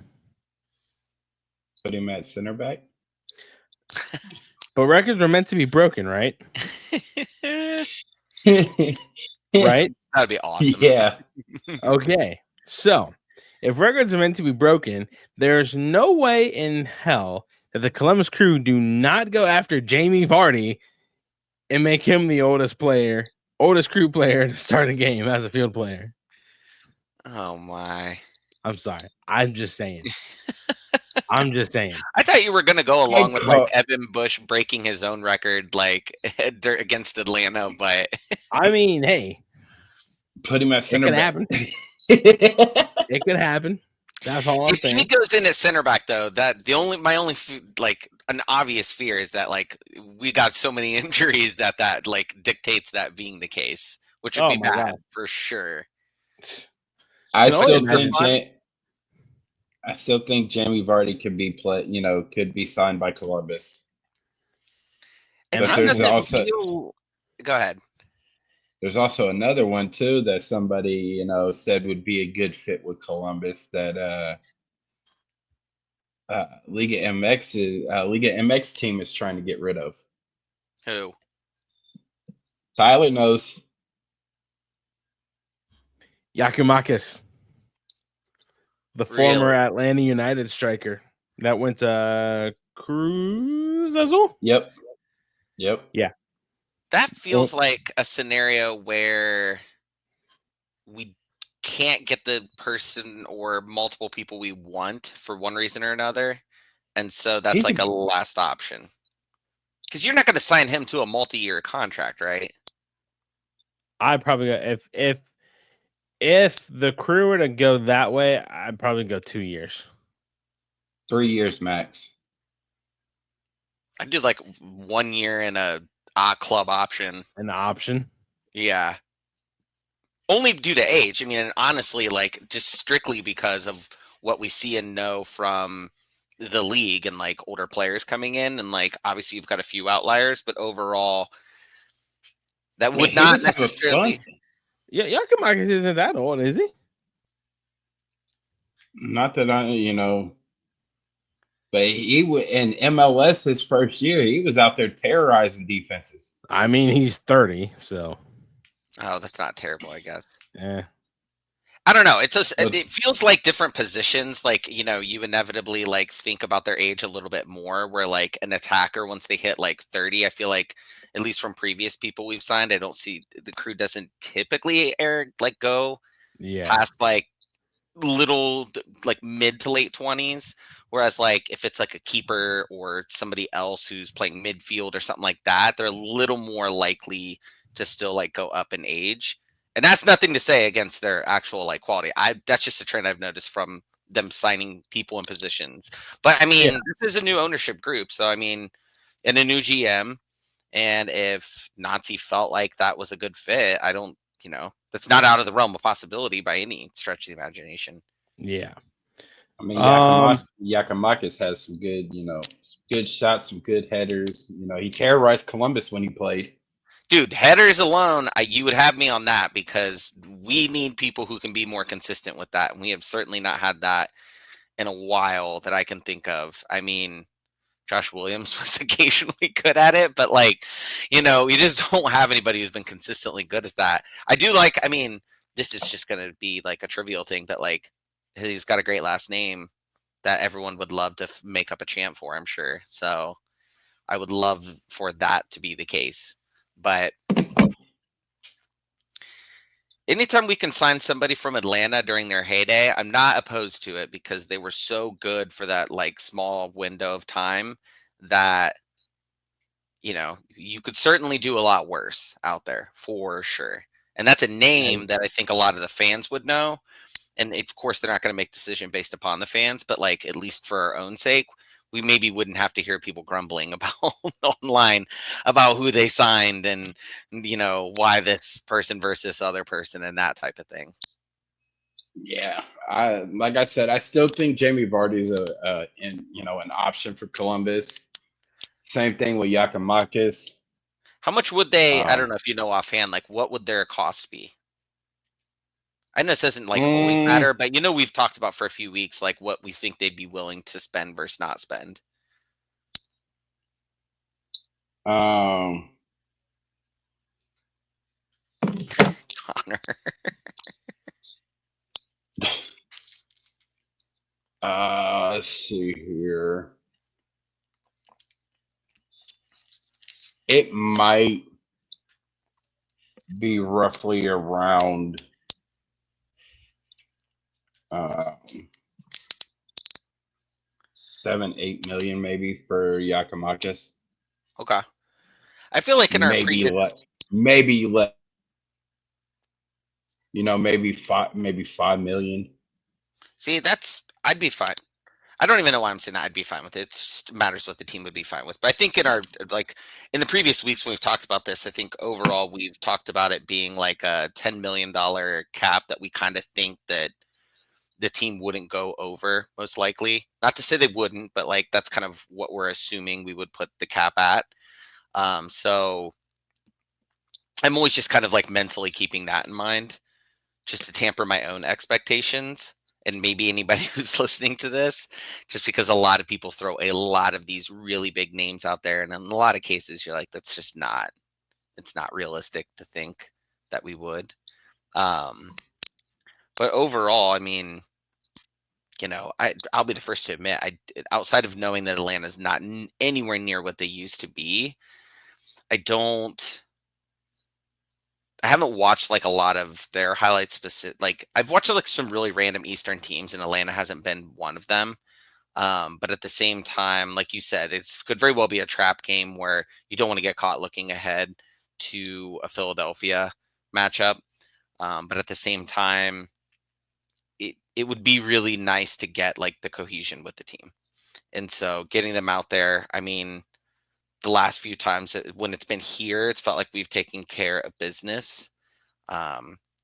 Put him at center back. But records were meant to be broken, right? Right? That'd be awesome. Yeah. Okay. So, if records are meant to be broken, there's no way in hell that the Columbus Crew do not go after Jamie Vardy and make him the oldest crew player to start a game as a field player. Oh my. I'm sorry. I'm just saying. I thought you were gonna go along with like Evan Bush breaking his own record like against Atlanta, but I mean, hey, put him at center back. It could happen. That's all I'm saying. If he goes in at center back, though, my only like an obvious fear is that like we got so many injuries that like dictates that being the case, which would be bad for sure. I still think Jamie Vardy could be signed by Columbus. And go ahead. There's also another one too that somebody said would be a good fit with Columbus that Liga MX team is trying to get rid of. Who? Tyler knows. Yakumakis, the former Atlanta United striker that went to Cruz Azul. Yep. Yeah. That feels like a scenario where we can't get the person or multiple people we want for one reason or another. And so that's like a last option. Because you're not going to sign him to a multi-year contract, right? I'd probably go if the Crew were to go that way, I'd probably go 2 years. 3 years max. I'd do like 1 year and a club option. An option? Yeah. Only due to age. I mean, honestly, like just strictly because of what we see and know from the league and like older players coming in. And like, obviously you've got a few outliers, but overall that would not necessarily. Yeah, Yakumakis isn't that old, is he? Not that but he would in MLS his first year, he was out there terrorizing defenses. I mean, he's 30, so. Oh, that's not terrible, I guess. Yeah. I don't know. It feels like different positions. Like, you inevitably like think about their age a little bit more. Where like an attacker, once they hit like 30, I feel like at least from previous people we've signed, I don't see the Crew doesn't typically go past like little like mid to late 20s. Whereas like if it's like a keeper or somebody else who's playing midfield or something like that, they're a little more likely to still like go up in age. And that's nothing to say against their actual like quality. That's just a trend I've noticed from them signing people in positions. But I mean, This is a new ownership group, so I mean, and a new GM. And if Nazi felt like that was a good fit, I don't, that's not out of the realm of possibility by any stretch of the imagination. Yeah. I mean, Um, Yakamakis has some good, good shots, some good headers. He terrorized Columbus when he played. Dude, headers alone, you would have me on that because we need people who can be more consistent with that. And we have certainly not had that in a while that I can think of. I mean, Josh Williams was occasionally good at it, but you just don't have anybody who's been consistently good at that. I mean, this is just going to be like a trivial thing that he's got a great last name that everyone would love to make up a chant for, I'm sure. So I would love for that to be the case. But anytime we can sign somebody from Atlanta during their heyday, I'm not opposed to it because they were so good for that small window of time that you could certainly do a lot worse out there for sure. And that's a name that I think a lot of the fans would know. And of course, they're not going to make decision based upon the fans, but at least for our own sake, we maybe wouldn't have to hear people grumbling about online about who they signed and why this person versus this other person and that type of thing. Yeah, like I said, I still think Jamie Vardy is an option for Columbus. Same thing with Yakamakis. How much would they? I don't know if you know offhand. What would their cost be? I know this doesn't always matter, but we've talked about for a few weeks what we think they'd be willing to spend versus not spend. Connor. Let's see here. It might be roughly around 7-8 million maybe for Yakamakis. Okay. I feel like in our maybe let maybe maybe 5 million. See, I'd be fine. I don't even know why I'm saying that. I'd be fine with it. It just matters what the team would be fine with. But I think in the previous weeks when we've talked about this, I think overall we've talked about it being like a $10 million cap that we kind of think that the team wouldn't go over most likely. Not to say they wouldn't, but that's kind of what we're assuming we would put the cap at. So I'm always just kind of mentally keeping that in mind just to tamper my own expectations. And maybe anybody who's listening to this, just because a lot of people throw a lot of these really big names out there. And in a lot of cases, you're like, that's just it's not realistic to think that we would. But overall, I mean, I'll be the first to admit, outside of knowing that Atlanta's not anywhere near what they used to be, I haven't watched a lot of their highlights specific. I've watched some really random Eastern teams, and Atlanta hasn't been one of them. But at the same time, like you said, it could very well be a trap game where you don't want to get caught looking ahead to a Philadelphia matchup. But at the same time, it would be really nice to get the cohesion with the team. And so getting them out there, I mean, the last few times when it's been here, it's felt like we've taken care of business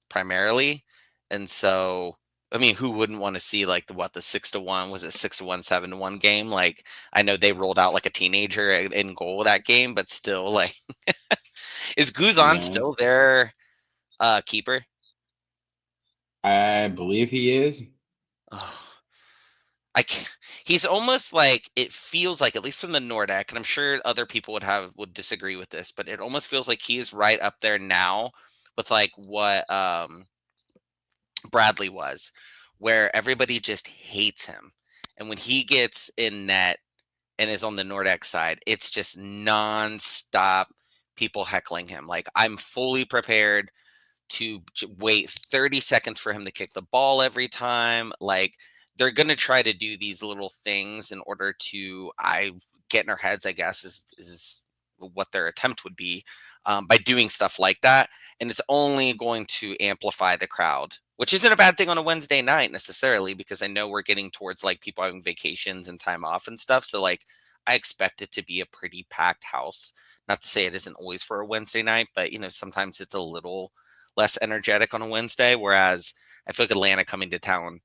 primarily. And so, I mean, who wouldn't want to see the 6-1, was it 6-1, 7-1 game? I know they rolled out a teenager in goal that game, but still is Guzan still their keeper? I believe he is. Oh, he's almost it feels like, at least from the Nordic, and I'm sure other people would disagree with this, but it almost feels like he is right up there now with what Bradley was, where everybody just hates him. And when he gets in net and is on the Nordic side, it's just nonstop people heckling him. I'm fully prepared to wait 30 seconds for him to kick the ball every time. They're going to try to do these little things in order to get in our heads, I guess, is what their attempt would be by doing stuff like that. And it's only going to amplify the crowd, which isn't a bad thing on a Wednesday night necessarily, because I know we're getting towards people having vacations and time off and stuff. So I expect it to be a pretty packed house. Not to say it isn't always for a Wednesday night, but sometimes it's a little less energetic on a Wednesday. Whereas I feel like Atlanta coming to town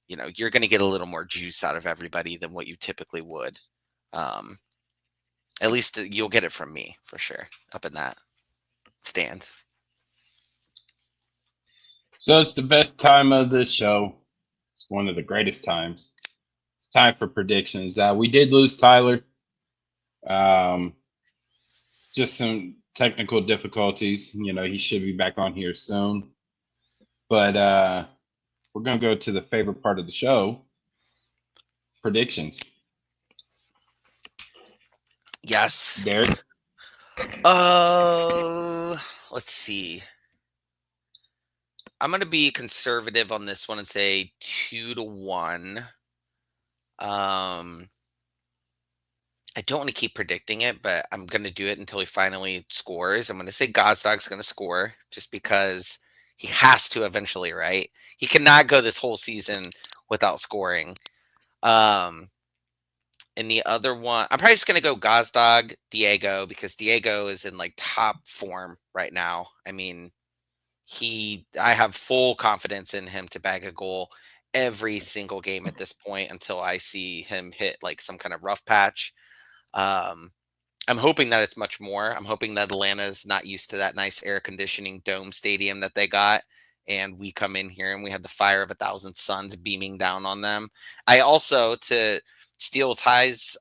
you're going to get a little more juice out of everybody than what you typically would. At least you'll get it from me for sure up in that stand. So it's the best time of the show. It's one of the greatest times. It's time for predictions. We did lose Tyler. Just some technical difficulties. He should be back on here soon. But we're going to go to the favorite part of the show, predictions. Yes. Derik? Let's see. I'm going to be conservative on this one and say 2-1. I don't want to keep predicting it, but I'm going to do it until he finally scores. I'm going to say Gozdog's going to score just because he has to eventually, right? He cannot go this whole season without scoring. And the other one, I'm probably just going to go Gozdog, Diego, because Diego is in like top form right now. I mean, I have full confidence in him to bag a goal every single game at this point until I see him hit like some kind of rough patch. I'm hoping that it's much more. I'm hoping that Atlanta's not used to that nice air conditioning dome stadium that they got. And we come in here and we had the fire of 1,000 suns beaming down on them. I also, to steal Ty's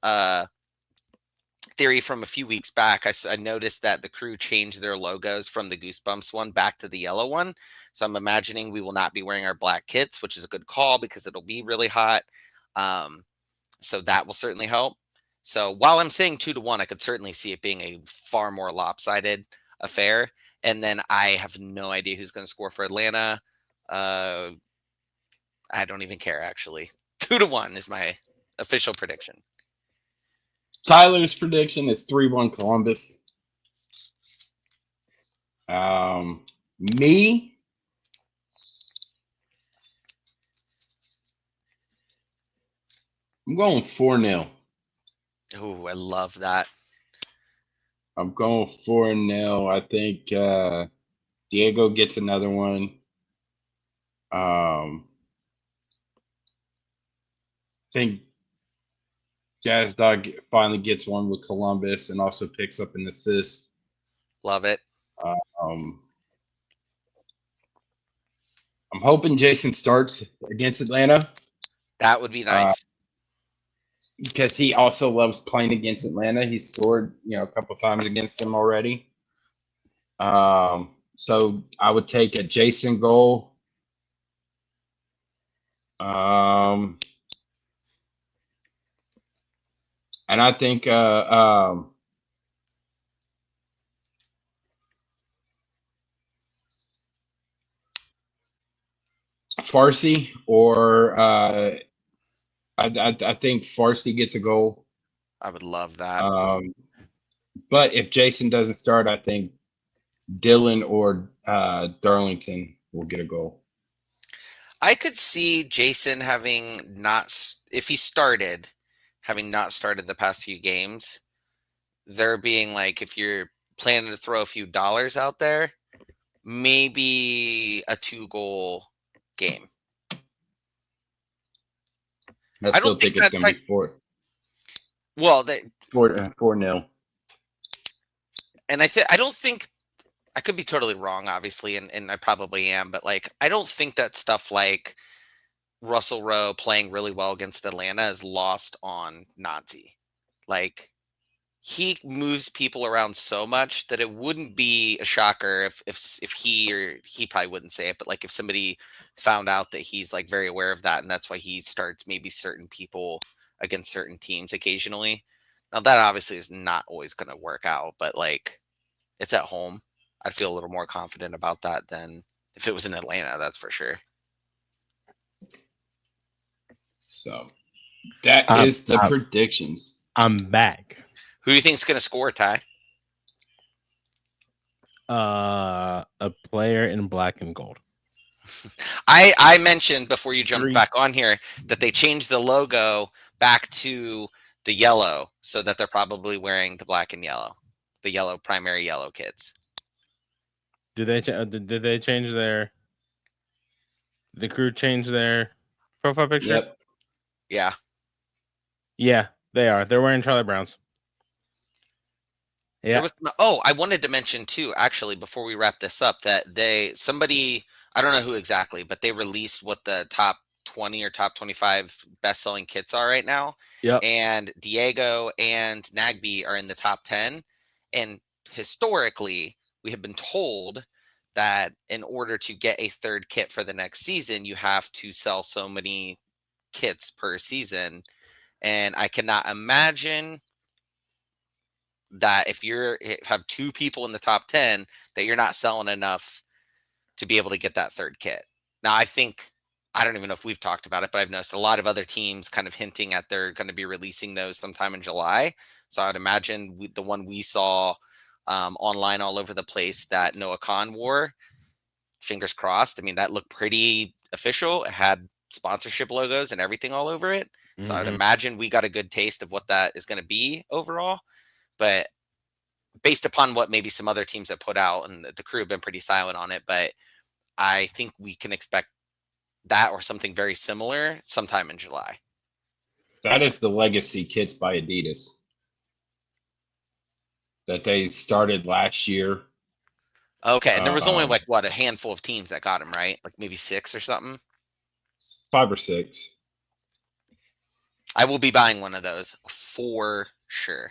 theory from a few weeks back, I noticed that the Crew changed their logos from the Goosebumps one back to the yellow one. So I'm imagining we will not be wearing our black kits, which is a good call because it'll be really hot. So that will certainly help. So while I'm saying 2-1, I could certainly see it being a far more lopsided affair. And then I have no idea who's going to score for Atlanta. I don't even care, actually. 2-1 is my official prediction. Tyler's prediction is 3-1 Columbus. Me? I'm going 4-0. Oh, I love that. I'm going 4-0. I think Diego gets another one. I think Gazdog finally gets one with Columbus and also picks up an assist. Love it. I'm hoping Jason starts against Atlanta. That would be nice. Because he also loves playing against Atlanta. He scored, a couple times against them already. So I would take a Jason goal. And I think Farsi or I think Farsi gets a goal. I would love that. But if Jason doesn't start, I think Dylan or Darlington will get a goal. I could see Jason having not started the past few games, there being like, if you're planning to throw a few dollars out there, maybe a 2-goal game. I still think it's going to be 4. Well, 4-0. And I don't think, I could be totally wrong, obviously, and I probably am, but like, I don't think that stuff like Russell Rowe playing really well against Atlanta is lost on Nazi. Like, he moves people around so much that it wouldn't be a shocker if he probably wouldn't say it, but like if somebody found out that he's like very aware of that, and that's why he starts maybe certain people against certain teams occasionally. Now that obviously is not always going to work out, but like, it's at home. I'd feel a little more confident about that than if it was in Atlanta, that's for sure. So that is the predictions. I'm back. Who do you think's going to score, Ty? A player in black and gold. I mentioned before you jumped back on here that they changed the logo back to the yellow, so that they're probably wearing the black and yellow, the yellow primary yellow kids. Did they change their? The Crew change their profile picture? Yep. Yeah. Yeah, they are. They're wearing Charlie Browns. Yeah. I wanted to mention too, actually, before we wrap this up, that somebody, I don't know who exactly, but they released what the top 20 or top 25 best-selling kits are right now. Yep. And Diego and Nagby are in the top 10. And historically, we have been told that in order to get a third kit for the next season, you have to sell so many kits per season. And I cannot imagine that if have two people in the top 10, that you're not selling enough to be able to get that third kit. Now, I don't even know if we've talked about it, but I've noticed a lot of other teams kind of hinting at they're going to be releasing those sometime in July. So I would imagine the one we saw online all over the place that Noah Khan wore, fingers crossed. I mean, that looked pretty official. It had sponsorship logos and everything all over it. So I would imagine we got a good taste of what that is going to be overall. But based upon what maybe some other teams have put out, and the crew have been pretty silent on it, but I think we can expect that or something very similar sometime in July. That is the legacy kits by Adidas that they started last year. Okay, and there was only a handful of teams that got them, right? Like maybe 6 or something. 5 or 6. I will be buying one of those for sure.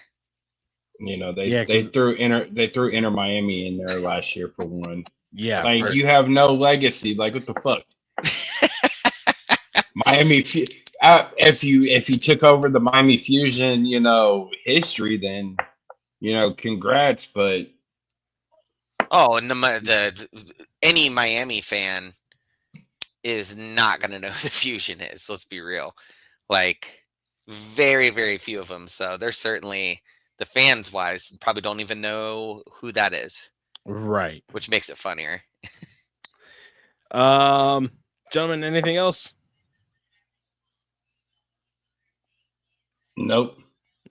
You know, they threw Inter Miami in there last year for one. Yeah, like you have no legacy. Like what the fuck? Miami. If you took over the Miami Fusion, history, then congrats. But and any Miami fan is not going to know who the Fusion is. Let's be real. Like very, very few of them. So there's certainly. The fans wise probably don't even know who that is. Right. Which makes it funnier. Gentlemen, anything else? Nope.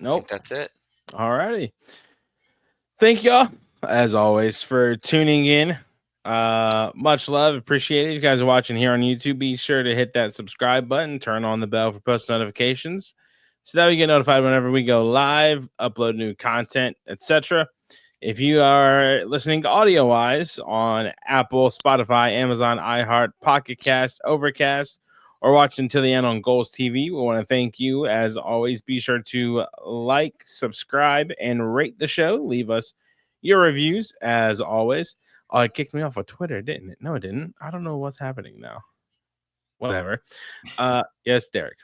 I think that's it. All righty. Thank y'all, as always, for tuning in. Much love. Appreciate it. You guys are watching here on YouTube. Be sure to hit that subscribe button. Turn on the bell for post notifications. So that we get notified whenever we go live, upload new content, etc. If you are listening audio-wise on Apple, Spotify, Amazon, iHeart, Pocket Cast, Overcast, or watching till the end on Goals TV, we want to thank you. As always, be sure to like, subscribe, and rate the show. Leave us your reviews, as always. Oh, it kicked me off of Twitter, didn't it? No, it didn't. I don't know what's happening now. Whatever. Yes, Derik.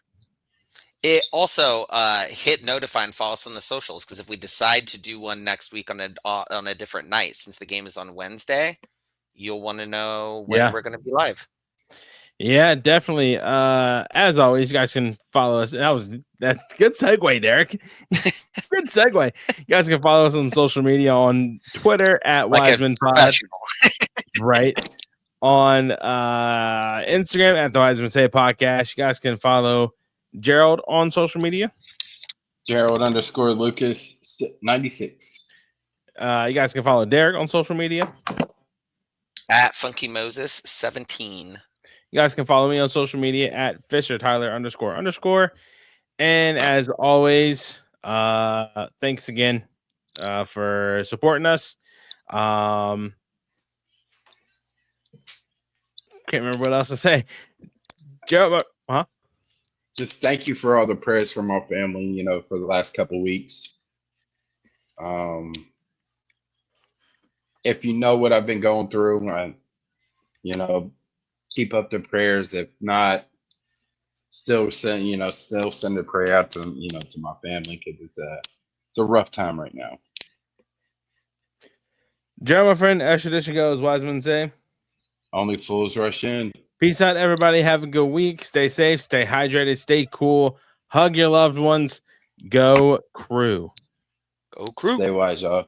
It also hit notify and follow us on the socials, because if we decide to do one next week on a different night, since the game is on Wednesday, you'll want to know when we're going to be live. Yeah, definitely. As always, you guys can follow us. That's good segue, Derik. Good segue. You guys can follow us on social media on Twitter at Wisemen Pod. Right. On Instagram at the Wisemen Say Podcast. You guys can follow Jerald on social media. Jerald _Lucas 96. You guys can follow Derik on social media at Funky Moses 17. You guys can follow me on social media at Fisher Tyler __. And as always, thanks again for supporting us. Can't remember what else to say. Jerald, huh? Just thank you for all the prayers from our family, for the last couple of weeks. If you know what I've been going through, keep up the prayers. If not, still send a prayer out to to my family, because it's a rough time right now. Jerald, my friend, as tradition goes, Wisemen say, only fools rush in. Peace out, everybody. Have a good week. Stay safe, stay hydrated, stay cool. Hug your loved ones. Go Crew. Go Crew. Stay wise, y'all.